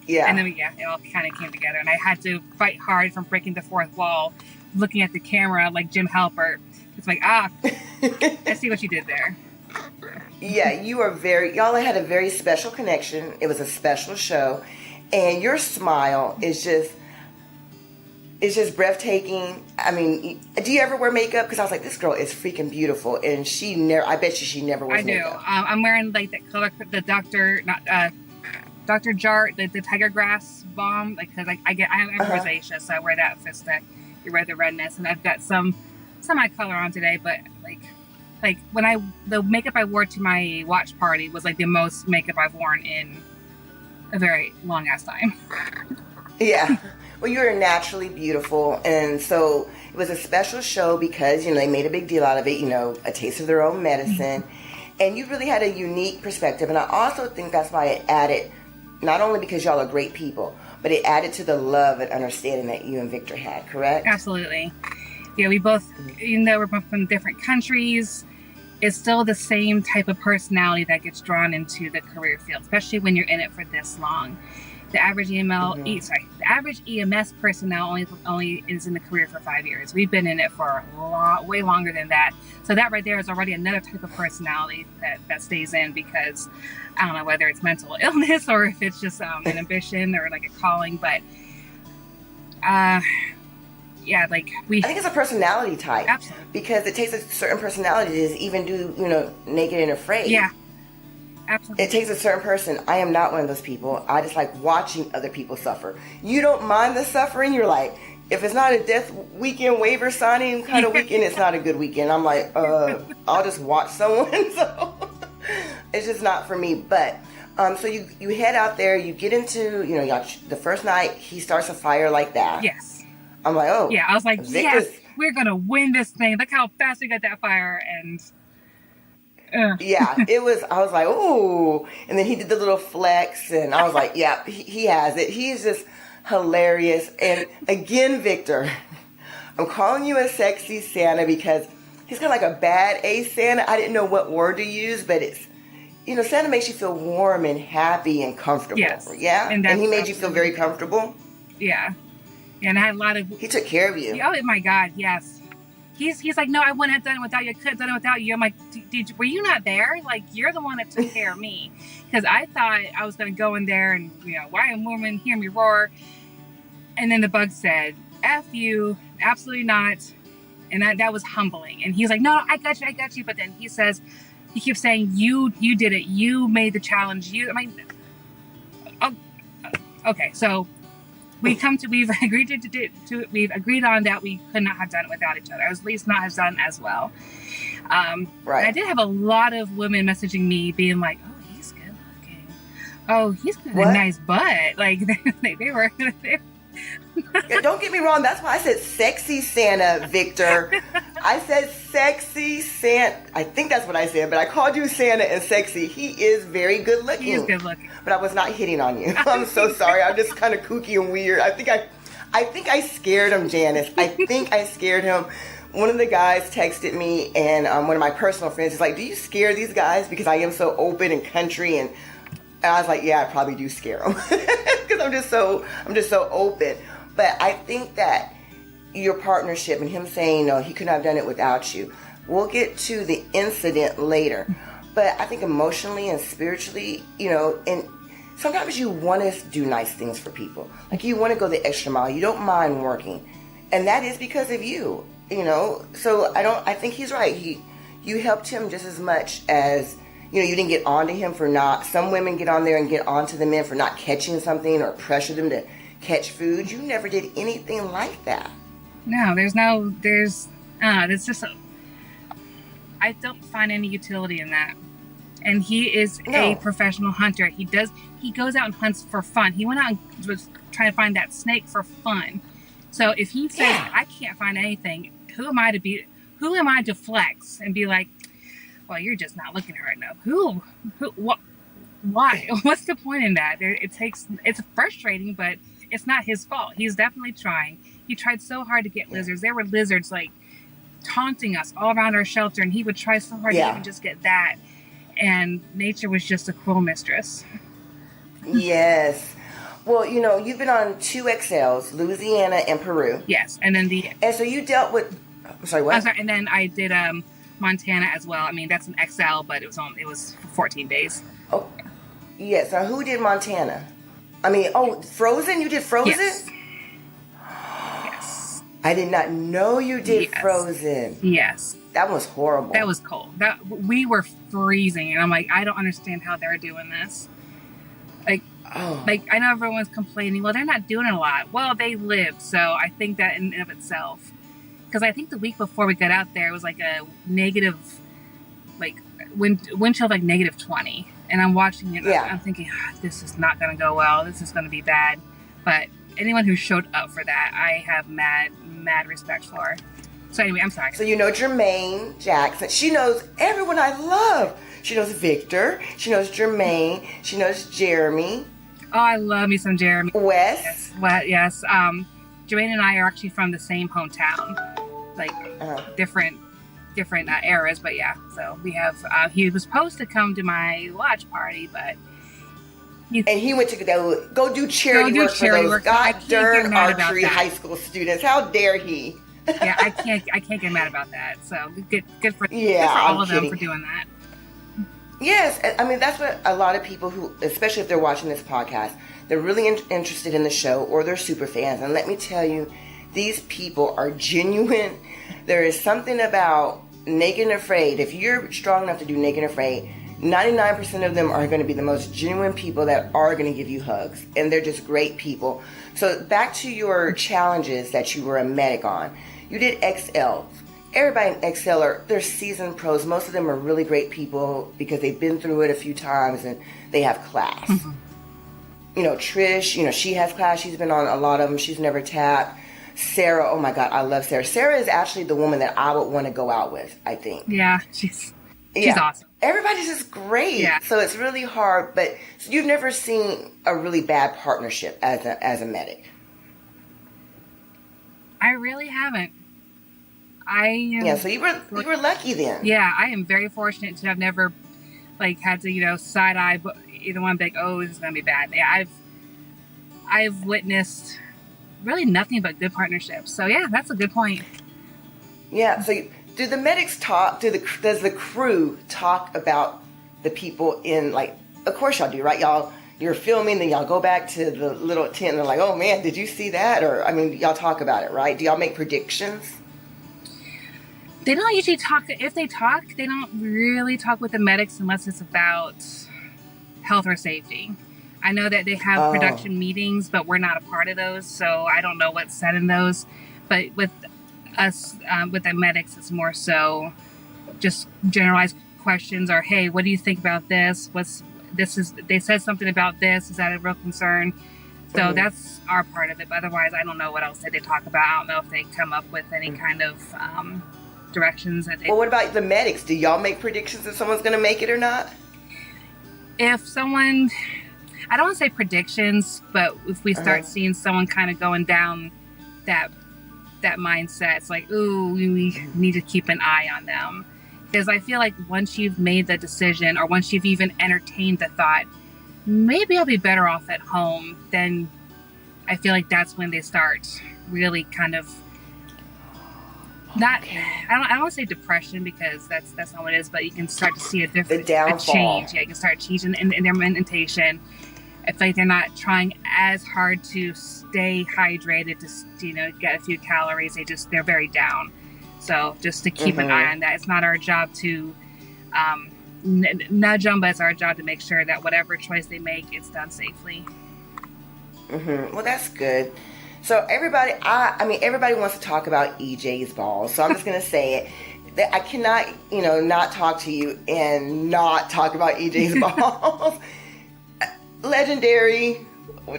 Yeah. And then it all kind of came together, and I had to fight hard from breaking the fourth wall, looking at the camera like Jim Halpert. It's like, I see what you did there. Yeah, y'all had a very special connection. It was a special show, and your smile is just breathtaking. I mean, do you ever wear makeup? Because I was like, this girl is freaking beautiful, and I bet she never wears makeup. I do. I'm wearing like that color, the Dr. Jart, the tiger grass balm, like, because I'm rosacea, so I wear that just to get rid of the redness. And I've got some eye color on today, but like when the makeup I wore to my watch party was like the most makeup I've worn in a very long ass time. Yeah. Well, you're naturally beautiful, and so it was a special show because they made a big deal out of it. A taste of their own medicine, and you really had a unique perspective. And I also think that's why it added. Not only because y'all are great people, but it added to the love and understanding that you and Victor had, correct? Absolutely. Yeah, we both, even though we're both from different countries, it's still the same type of personality that gets drawn into the career field, especially when you're in it for this long. The average the average EMS personnel only is in the career for 5 years. We've been in it for way longer than that. So that right there is already another type of personality that stays in, because I don't know whether it's mental illness or if it's just an ambition or like a calling, but yeah, like I think it's a personality type. Absolutely. Because it takes a certain personality to even do, Naked and Afraid. Yeah. Absolutely. It takes a certain person. I am not one of those people. I just like watching other people suffer. You don't mind the suffering. You're like, if it's not a death weekend waiver signing kind of weekend, it's not a good weekend. I'm like, I'll just watch someone. So it's just not for me. But so you head out there, you get into, the first night he starts a fire like that. Yes. I'm like, oh. Yeah, I was like, yes, we're going to win this thing. Look how fast we got that fire. And yeah, I was like, ooh. And then he did the little flex, and I was like, yeah, he has it. He's just hilarious. And again, Victor, I'm calling you a sexy Santa because he's kind of like a bad A Santa. I didn't know what word to use, but it's, Santa makes you feel warm and happy and comfortable. Yes. Yeah? And he made you feel very comfortable? Yeah. And I had a lot of... He took care of you. Oh, my God, yes. He's like, no, I wouldn't have done it without you. I could have done it without you. I'm like, were you not there? Like, you're the one that took care of me. Because I thought I was going to go in there and, why a woman hear me roar? And then the bug said, F you, absolutely not. And that was humbling. And he's like, no, I got you. But then he keeps saying, you did it. You made the challenge. I'm like, oh, okay. So we've agreed we've agreed on that we could not have done it without each other, or at least not have done as well. Right. I did have a lot of women messaging me being like, oh, he's good looking. Oh, he's got a nice butt. Like they were. Yeah, don't get me wrong. That's why I said sexy Santa, Victor. I said sexy Santa. I think that's what I said, but I called you Santa and sexy. He is very good looking. He is good looking. But I was not hitting on you. I'm so sorry. I'm just kind of kooky and weird. I think I scared him, Janis. I think I scared him. One of the guys texted me, and one of my personal friends is like, do you scare these guys? Because I am so open and country, and I was like, yeah, I probably do scare them. Because I'm just so open. But I think that your partnership and him saying, no, he couldn't have done it without you. We'll get to the incident later. But I think emotionally and spiritually, and sometimes you want to do nice things for people. Like you want to go the extra mile. You don't mind working. And that is because of you, So I think he's right. You helped him just as much as, you didn't get onto him for not, some women get on there and get onto the men for not catching something or pressure them to catch food. You never did anything like that. No, it's just, I don't find any utility in that. And he is a professional hunter. He goes out and hunts for fun. He went out and was trying to find that snake for fun. So if he says, I can't find anything, who am I to flex and be like, well, you're just not looking right now. What, why? What's the point in that? It's frustrating, but it's not his fault. He's definitely trying. He tried so hard to get lizards. There were lizards like taunting us all around our shelter, and he would try so hard to even just get that. And nature was just a cruel mistress. Yes. Well, you've been on 2 XLs, Louisiana and Peru. Yes, and then and so you dealt with. I'm sorry, what? And then I did Montana as well. I mean, that's an XL, but it was 14 days. Oh, yes. Now, who did Montana? I mean, Frozen? You did Frozen? Yes. Yes. I did not know you did Frozen. Yes. That was horrible. That was cold. We were freezing, and I'm like, I don't understand how they're doing this. Like I know everyone's complaining, well, they're not doing it a lot. Well, they lived, so I think that in and of itself. Because I think the week before we got out there, it was like a negative, wind chill of like negative 20. And I'm watching it, I'm thinking, this is not going to go well. This is going to be bad. But anyone who showed up for that, I have mad respect for. So anyway, I'm sorry. So Jermaine Jackson. She knows everyone I love. She knows Victor. She knows Jermaine. She knows Jeremy. Oh, I love me some Jeremy. Wes. Yes. Jermaine and I are actually from the same hometown. Different eras, but yeah. So we have. He was supposed to come to my watch party, but he went to go do charity work for those goddamn archery high school students. How dare he? Yeah, I can't get mad about that. So good for all of them for doing that. Yes, I mean that's what a lot of people who, especially if they're watching this podcast, they're really interested in the show or they're super fans. And let me tell you, these people are genuine. There is something about Naked and Afraid. If you're strong enough to do Naked and Afraid, 99% of them are going to be the most genuine people that are going to give you hugs. And they're just great people. So back to your challenges that you were a medic on. You did XL. Everybody in XL they're seasoned pros. Most of them are really great people because they've been through it a few times and they have class. Mm-hmm. Trish, she has class. She's been on a lot of them. She's never tapped. Sarah, oh my God, I love Sarah. Sarah is actually the woman that I would want to go out with, I think. Yeah, she's awesome. Everybody's just great. Yeah. So it's really hard, but you've never seen a really bad partnership as a medic. I really haven't. So you were lucky then. Yeah, I am very fortunate to have never had to side eye either one, be like, oh, this is gonna be bad. Yeah, I've witnessed really nothing but good partnerships. So yeah, that's a good point. Yeah. So do the medics talk? Does the crew talk about the people in, like, of course y'all do, right? You're filming, then y'all go back to the little tent and they're like, oh man, did you see that? Or, I mean, y'all talk about it, right? Do y'all make predictions? They don't usually talk. If they talk, they don't really talk with the medics unless it's about health or safety. I know that they have production meetings, but we're not a part of those, so I don't know what's said in those. But with us, with the medics, it's more so just generalized questions, or hey, what do you think about this? They said something about this. Is that a real concern? So that's our part of it. But otherwise, I don't know what else they talk about. I don't know if they come up with any kind of directions that they. Well, what about the medics? Do y'all make predictions if someone's going to make it or not? If someone, I don't want to say predictions, but if we start seeing someone kind of going down that mindset, it's like, ooh, we need to keep an eye on them. Because I feel like once you've made the decision, or once you've even entertained the thought, maybe I'll be better off at home, then I feel like that's when they start really kind of not, I don't want to say depression, because that's not what it is, but you can start to see a change. Yeah, you can start changing in their mentation. I feel like they're not trying as hard to stay hydrated, to get a few calories. They're very down. So just to keep an eye on that. It's not our job to nudge them, but it's our job to make sure that whatever choice they make, it's done safely. Well, that's good. So everybody, everybody wants to talk about EJ's balls. So I'm just going to say it. I cannot, not talk to you and not talk about EJ's balls. Legendary.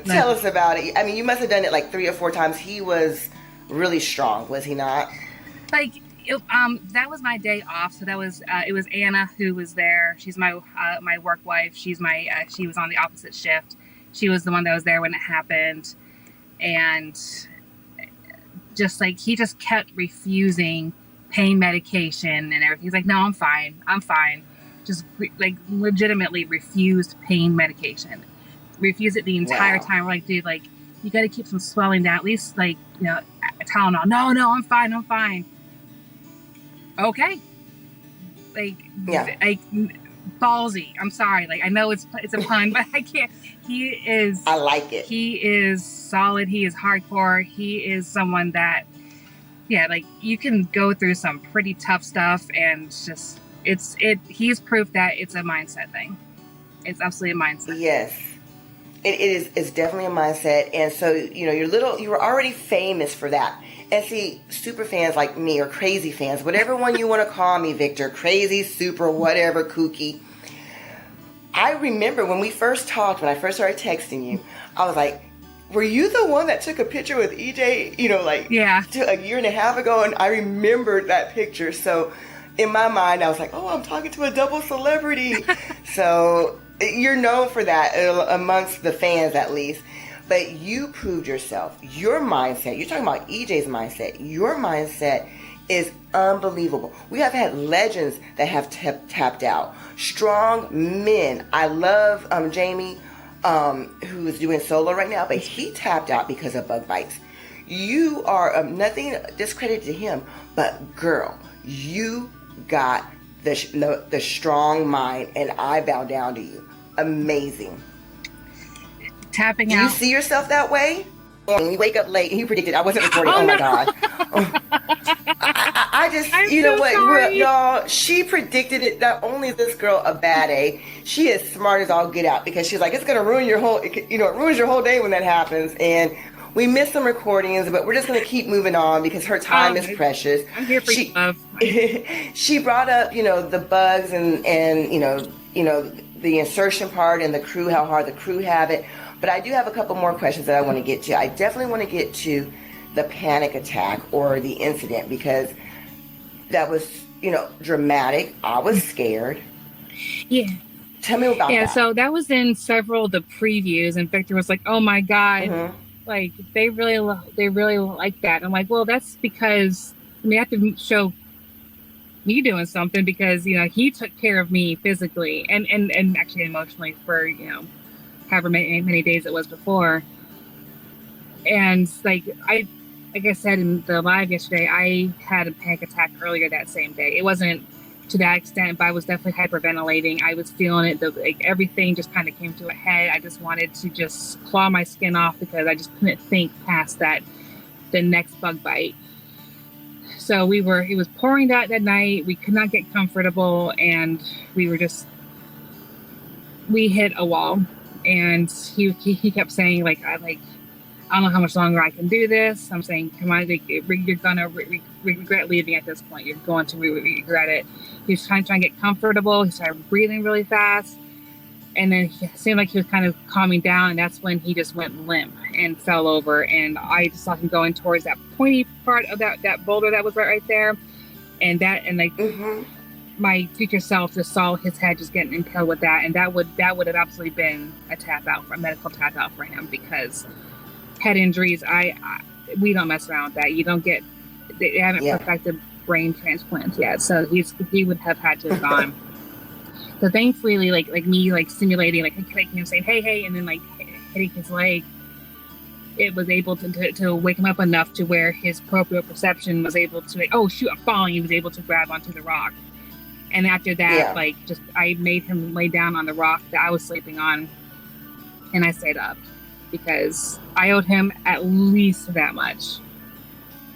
Tell us about it. I mean, you must have done it like 3 or 4 times. He was really strong, was he not? That was my day off. So that was it was Anna who was there. She's my work wife. She was on the opposite shift. She was the one that was there when it happened, and just like he just kept refusing pain medication and everything. He's like, no, I'm fine. Just legitimately refused pain medication. Refused it the entire time. We're like, dude, like you got to keep some swelling down. At least Tylenol. No, I'm fine. Okay. Ballsy. I'm sorry. Like, I know it's a pun, but I can't. I like it. He is solid. He is hardcore. He is someone that, you can go through some pretty tough stuff, and just he's proof that it's a mindset thing. It's absolutely a mindset. Yes. It is. It's definitely a mindset. And so, you were already famous for that. And see, super fans like me, or crazy fans, whatever one you want to call me, Victor, crazy, super, whatever, kooky. I remember when we first talked, when I first started texting you, I was like, were you the one that took a picture with EJ, a year and a half ago? And I remembered that picture. So in my mind, I was like, oh, I'm talking to a double celebrity. So you're known for that amongst the fans, at least. But you proved yourself. Your mindset, you're talking about EJ's mindset. Your mindset is unbelievable. We have had legends that have tapped out. Strong men. I love Jamie, who is doing solo right now, but he tapped out because of bug bites. You are nothing discredit to him, but girl, you got the strong mind, and I bow down to you. Amazing. Tapping out. Do you see yourself that way? When you wake up late, and you predicted I wasn't recording. Oh my God. I just, y'all, she predicted it. Not only is this girl a bad A, she is smart as all get out, because she's like, it's going to ruin your whole, it ruins your whole day when that happens. And we missed some recordings, but we're just going to keep moving on because her time is precious. I'm here for you, love. She brought up, the bugs and the insertion part and the crew, how hard the crew have it. But I do have a couple more questions that I want to get to. I definitely want to get to the panic attack or the incident, because that was, dramatic. I was scared. Yeah. Tell me about that. Yeah, so that was in several of the previews, and Victor was like, oh my God, like they really like that. I'm like, well, that's because we have to show me doing something, because, he took care of me physically and actually emotionally for, however many days it was before. And like I said in the live yesterday, I had a panic attack earlier that same day. It wasn't to that extent, but I was definitely hyperventilating. I was feeling it. Like everything just kind of came to a head. I just wanted to just claw my skin off because I just couldn't think past the next bug bite. So it was pouring that night. We could not get comfortable, and we hit a wall. And he kept saying I don't know how much longer I can do this. I'm saying, come on, you're gonna regret leaving at this point. You're going to regret it. He was trying to get comfortable. He started breathing really fast, and then it seemed like he was kind of calming down. And that's when he just went limp and fell over. And I just saw him going towards that pointy part of that boulder that was right there, my future self just saw his head just getting impaled with that, and that would have absolutely been a medical tap out for him, because head injuries, we don't mess around with that. They haven't perfected brain transplants yet, so he would have had to have gone. So thankfully, like me simulating him saying hey, and then hitting his leg, it was able to wake him up enough to where his proprioception was able to oh shoot, I'm falling. He was able to grab onto the rock, and after that, I made him lay down on the rock that I was sleeping on, and I stayed up, because I owed him at least that much.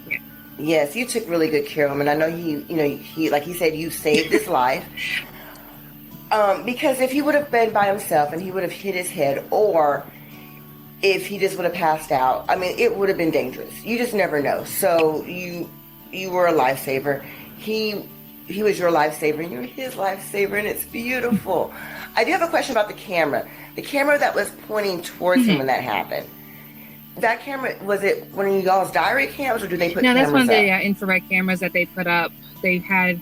Yeah. Yes, you took really good care of him, and I know he like he said, you saved his life. Because if he would have been by himself and he would have hit his head, or if he just would have passed out, I mean, it would have been dangerous. You just never know. So you were a lifesaver. He was your lifesaver, and you were his lifesaver, and it's beautiful. I do have a question about the camera. The camera that was pointing towards him when that happened. That camera, was it one of y'all's diary cams, or do they put cameras up? No, that's one of the infrared cameras that they put up. They had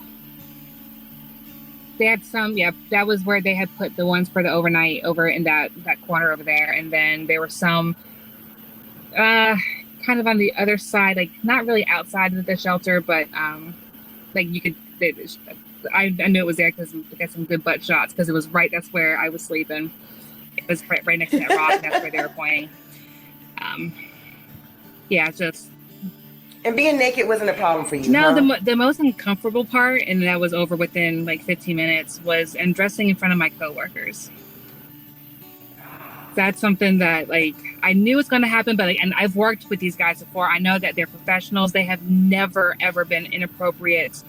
some, that was where they had put the ones for the overnight over in that corner over there. And then there were some kind of on the other side, not really outside of the shelter, but you could, I knew it was there because we got some good butt shots, because it was that's where I was sleeping. It was right next to that rock. That's where they were pointing. It's just. And being naked wasn't a problem for you. No, huh? the most uncomfortable part, and that was over within 15 minutes, was undressing in front of my coworkers. That's something that I knew was going to happen, but and I've worked with these guys before. I know that they're professionals. They have never ever been inappropriate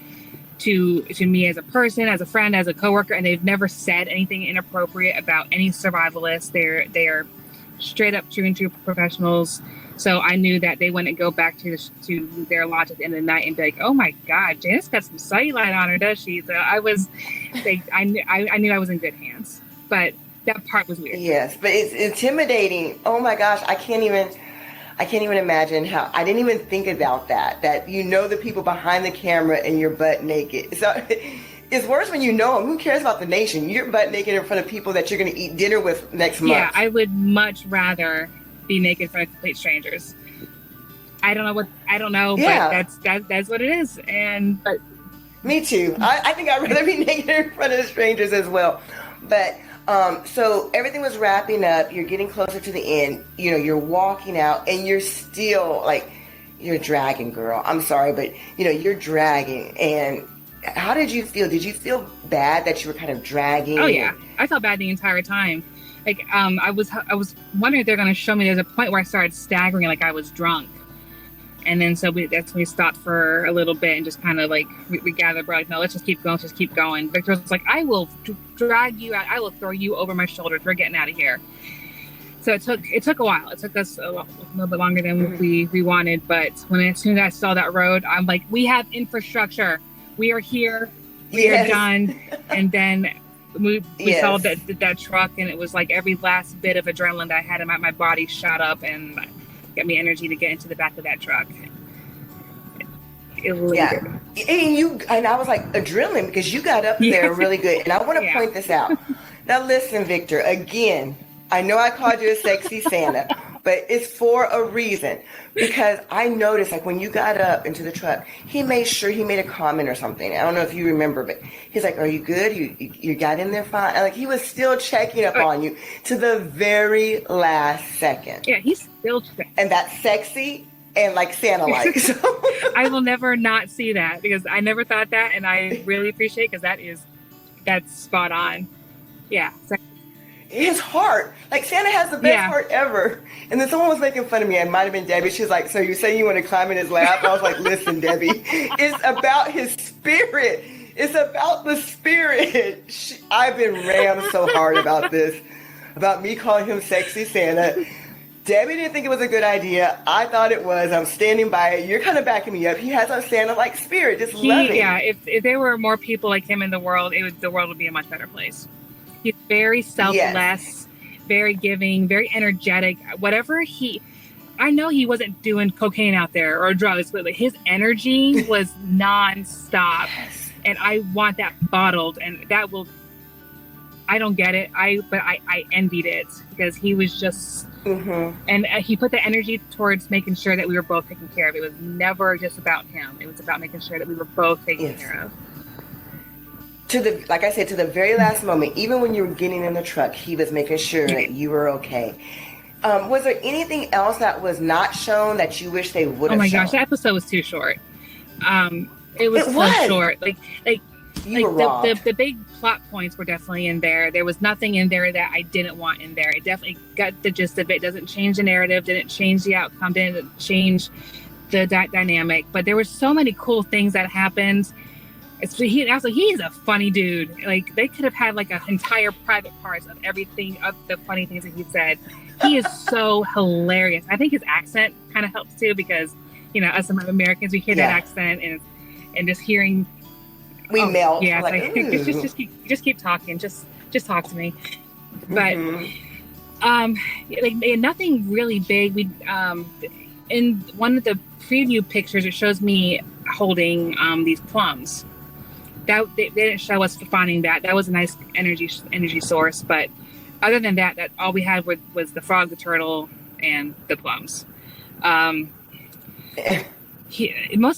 to me as a person, as a friend, as a coworker, and they've never said anything inappropriate about any survivalists. They are straight up true and true professionals. So I knew that they wouldn't go back to their lodge at the end of the night and be like, "Oh my God, Janis got some cellulite on her, does she?" So I knew I was in good hands, but that part was weird. Yes, but it's intimidating. Oh my gosh, I can't even imagine how. I didn't even think about that the people behind the camera and you're butt naked. So it's worse when you know them. Who cares about the nation? You're butt naked in front of people that you're going to eat dinner with next month. Yeah, I would much rather be naked in front of complete strangers. I don't know, but that's what it is. But me too. I think I'd rather be naked in front of strangers as well. But so everything was wrapping up. You're getting closer to the end. You're walking out, and you're still you're dragging, girl. I'm sorry, but you're dragging. And how did you feel? Did you feel bad that you were kind of dragging? Oh yeah, I felt bad the entire time. I was wondering if they're going to show me. There's a point where I started staggering like I was drunk. And then that's when we stopped for a little bit and just kind of we gathered. We're like, no, let's just keep going. Just keep going. Victor was like, I will drag you out. I will throw you over my shoulders. We're getting out of here. So it took a while. It took us a little bit longer than we wanted. But as soon as I saw that road, I'm like, we have infrastructure. We are here. We are done. And then we saw that truck, and it was every last bit of adrenaline that I had in my body shot up and got me energy to get into the back of that truck. It really did. And I was like, adrenaline, because you got up there really good. And I want to point this out. Now listen, Victor, again, I know I called you a sexy Santa, but it's for a reason. Because I noticed, like, when you got up into the truck, he made sure he made a comment or something. I don't know if you remember, but he's like, "Are you good? You got in there fine?" And, like, he was still checking up on you to the very last second. Yeah, he's still checking. And that's sexy and, like, Santa-like. So. I will never not see that, because I never thought that, and I really appreciate, because that's spot on. Yeah. His heart, like, Santa has the best heart ever. And then someone was making fun of me. It might have been Debbie. She's like, "So you say you want to climb in his lap?" I was like, "Listen, Debbie, it's about his spirit. It's about the spirit." I've been rammed so hard about this, about me calling him sexy Santa. Debbie didn't think it was a good idea. I thought it was. I'm standing by it. You're kind of backing me up. He has a Santa-like spirit, just loving. Yeah, if there were more people like him in the world, the world would be a much better place. He's very selfless, very giving, very energetic. I know he wasn't doing cocaine out there or drugs, but, like, his energy was nonstop. Yes. And I want that bottled, and I don't get it. But I envied it, because he was just, and he put the energy towards making sure that we were both taken care of. It was never just about him. It was about making sure that we were both taken care of. Like I said, to the very last moment, even when you were getting in the truck, he was making sure that you were okay. Was there anything else that was not shown that you wish they would have shown? Oh my gosh, that episode was too short. It was so short. Like the big plot points were definitely in there. There was nothing in there that I didn't want in there. It definitely got the gist of it. Doesn't change the narrative, didn't change the outcome, didn't change the dynamic. But there were so many cool things that happened. He's a funny dude. Like, they could have had, like, an entire private parts of everything, of the funny things that he said. He is so hilarious. I think his accent kind of helps too, because, you know, us Americans, we hear that accent, and just hearing, we melt. Yeah, like, just keep talking. Just talk to me. But like, nothing really big. We in one of the preview pictures, it shows me holding these plums. That they didn't show us finding that. That was a nice energy source, but other than that all we had was the frog, the turtle, and the plums. Most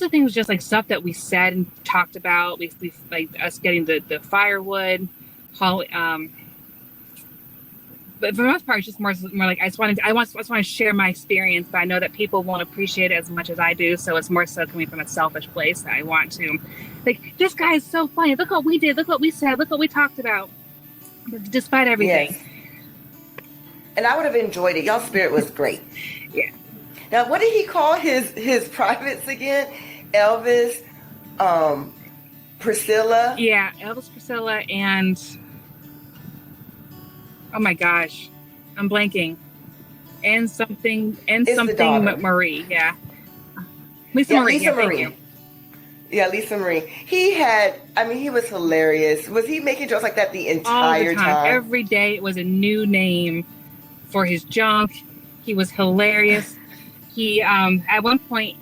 of the things was just, like, stuff that we said and talked about. We like us getting the firewood, but for the most part, it's just more like I just want to share my experience, but I know that people won't appreciate it as much as I do. So it's more so coming from a selfish place that I want to, like, this guy is so funny. Look what we did. Look what we said. Look what we talked about. Despite everything. Yes. And I would have enjoyed it. Y'all's spirit was great. Yeah. Now, what did he call his privates again? Elvis, Priscilla. Yeah, Elvis, Priscilla, and oh my gosh, I'm blanking. And something Marie. Yeah. Lisa Marie. Yeah, Lisa Marie. He was hilarious. Was he making jokes like that the entire time? Every day it was a new name for his junk. He was hilarious. He, at one point,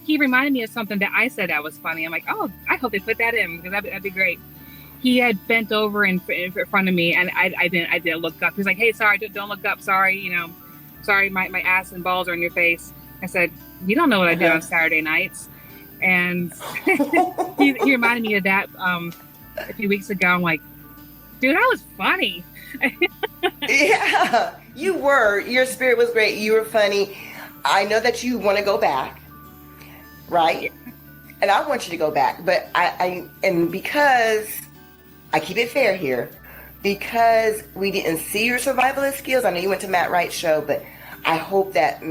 he reminded me of something that I said that was funny. I'm like, oh, I hope they put that in, because that'd be great. He had bent over in front of me, and I didn't look up. He was like, "Hey, sorry, don't look up. Sorry, sorry, my ass and balls are in your face." I said, "You don't know what I do on Saturday nights." And he reminded me of that a few weeks ago. I'm like, dude, that was funny. Yeah, you were. Your spirit was great. You were funny. I know that you want to go back, right? Yeah. And I want you to go back, but and because I keep it fair here, because we didn't see your survivalist skills. I know you went to Matt Wright's show, but I hope that,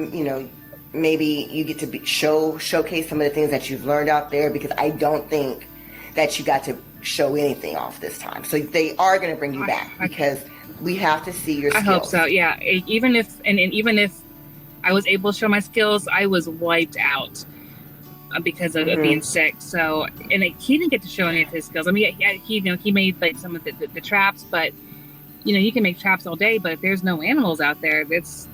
maybe you get to showcase some of the things that you've learned out there, because I don't think that you got to show anything off this time. So they are going to bring you back, because we have to see your skills. I hope so. Yeah. Even if I was able to show my skills, I was wiped out because of being sick. So, and he didn't get to show any of his skills. I mean, he made, like, some of the traps, but you can make traps all day, but if there's no animals out there, it's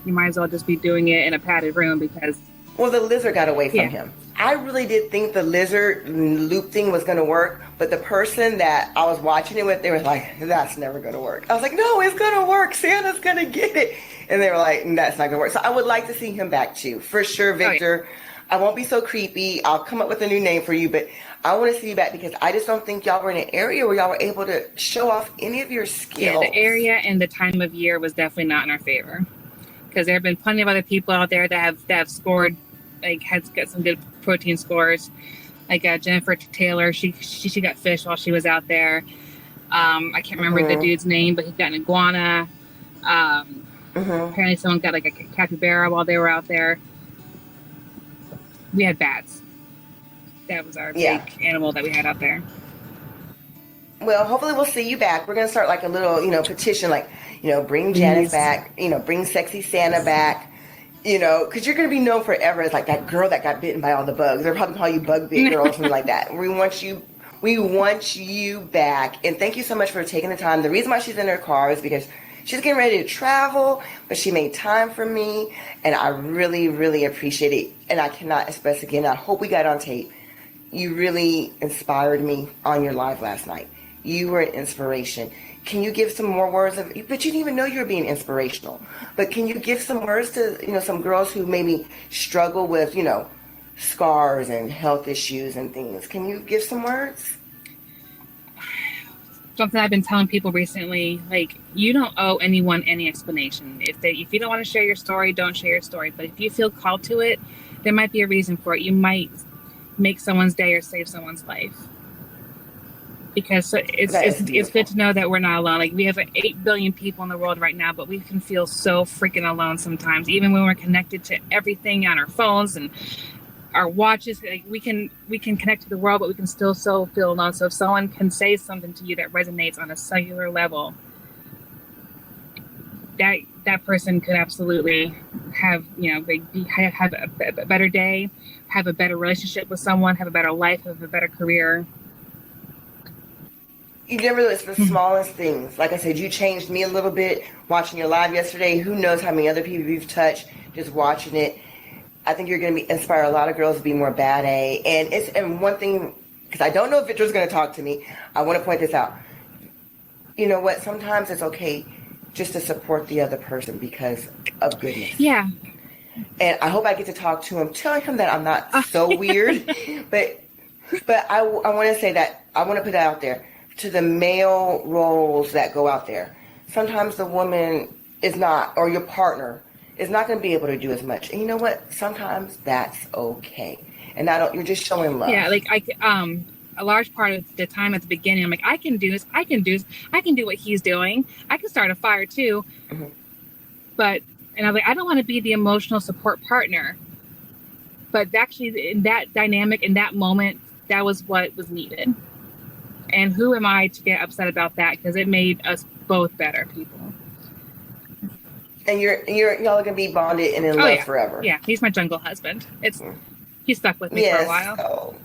you might as well just be doing it in a padded room, because the lizard got away from him. I really did think the lizard loop thing was going to work, but the person that I was watching it with, they were like, that's never going to work. I was like, no, it's going to work. Santa's going to get it. And they were like, that's not going to work. So I would like to see him back too. For sure, Victor. Oh, yeah. I won't be so creepy. I'll come up with a new name for you, but I want to see you back because I just don't think y'all were in an area where y'all were able to show off any of your skills. Yeah, the area and the time of year was definitely not in our favor because there have been plenty of other people out there that have scored, like has got some good protein scores. Like Jennifer Taylor, she got fish while she was out there. I can't remember the dude's name, but he got an iguana. Apparently someone got like a capybara while they were out there. We had bats. That was our big animal that we had out there. Well, hopefully we'll see you back. We're going to start like a little, petition, like, bring Janis back, bring Sexy Santa back. Because you're going to be known forever as like that girl that got bitten by all the bugs. They'll probably call you Bug Bit Girl or something like that. We want you back. And thank you so much for taking the time. The reason why she's in her car is because she's getting ready to travel, but she made time for me. And I really, really appreciate it. And I cannot express again. I hope we got it on tape. You really inspired me on your live last night. You were an inspiration. Can you give some more words but you didn't even know you were being inspirational. But can you give some words to, some girls who maybe struggle with, scars and health issues and things? Can you give some words? Something I've been telling people recently, like, you don't owe anyone any explanation. If you don't want to share your story, don't share your story. But if you feel called to it, there might be a reason for it. You might make someone's day or save someone's life. Because it's good to know that we're not alone. Like, we have 8 billion people in the world right now, but we can feel so freaking alone sometimes. Even when we're connected to everything on our phones and our watches, like we can connect to the world, but we can still so feel alone. So if someone can say something to you that resonates on a cellular level, that person could absolutely have have a better day, have a better relationship with someone, have a better life, have a better career. You never know, it's the smallest things. Like I said, you changed me a little bit watching your live yesterday. Who knows how many other people you've touched just watching it. I think you're going to inspire a lot of girls to be more bad A. And one thing, because I don't know if Victor's going to talk to me, I want to point this out. You know what? Sometimes it's okay just to support the other person because of goodness. Yeah. And I hope I get to talk to him, telling him that I'm not so weird. But I want to say that, I want to put that out there. To the male roles that go out there, sometimes the woman is not, or your partner is not going to be able to do as much. And you know what? Sometimes that's okay. And you're just showing love. Yeah, like a large part of the time at the beginning, I'm like, I can do this. I can do what he's doing. I can start a fire too. Mm-hmm. And I was like, I don't want to be the emotional support partner. But actually, in that dynamic, in that moment, that was what was needed. And who am I to get upset about that? Because it made us both better people. And y'all are gonna be bonded and in love forever. Yeah, he's my jungle husband. He's stuck with me for a while. Oh.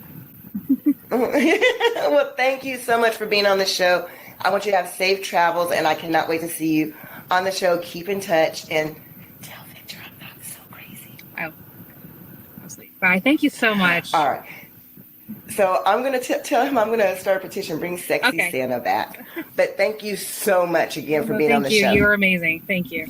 Well, thank you so much for being on the show. I want you to have safe travels, and I cannot wait to see you on the show. Keep in touch and tell Victor I'm not so crazy. I'll sleep. Bye. Thank you so much. All right. So I'm going to tell him I'm going to start a petition, bring Sexy Santa back. But thank you so much again for being on the show. Thank you. You're amazing. Thank you.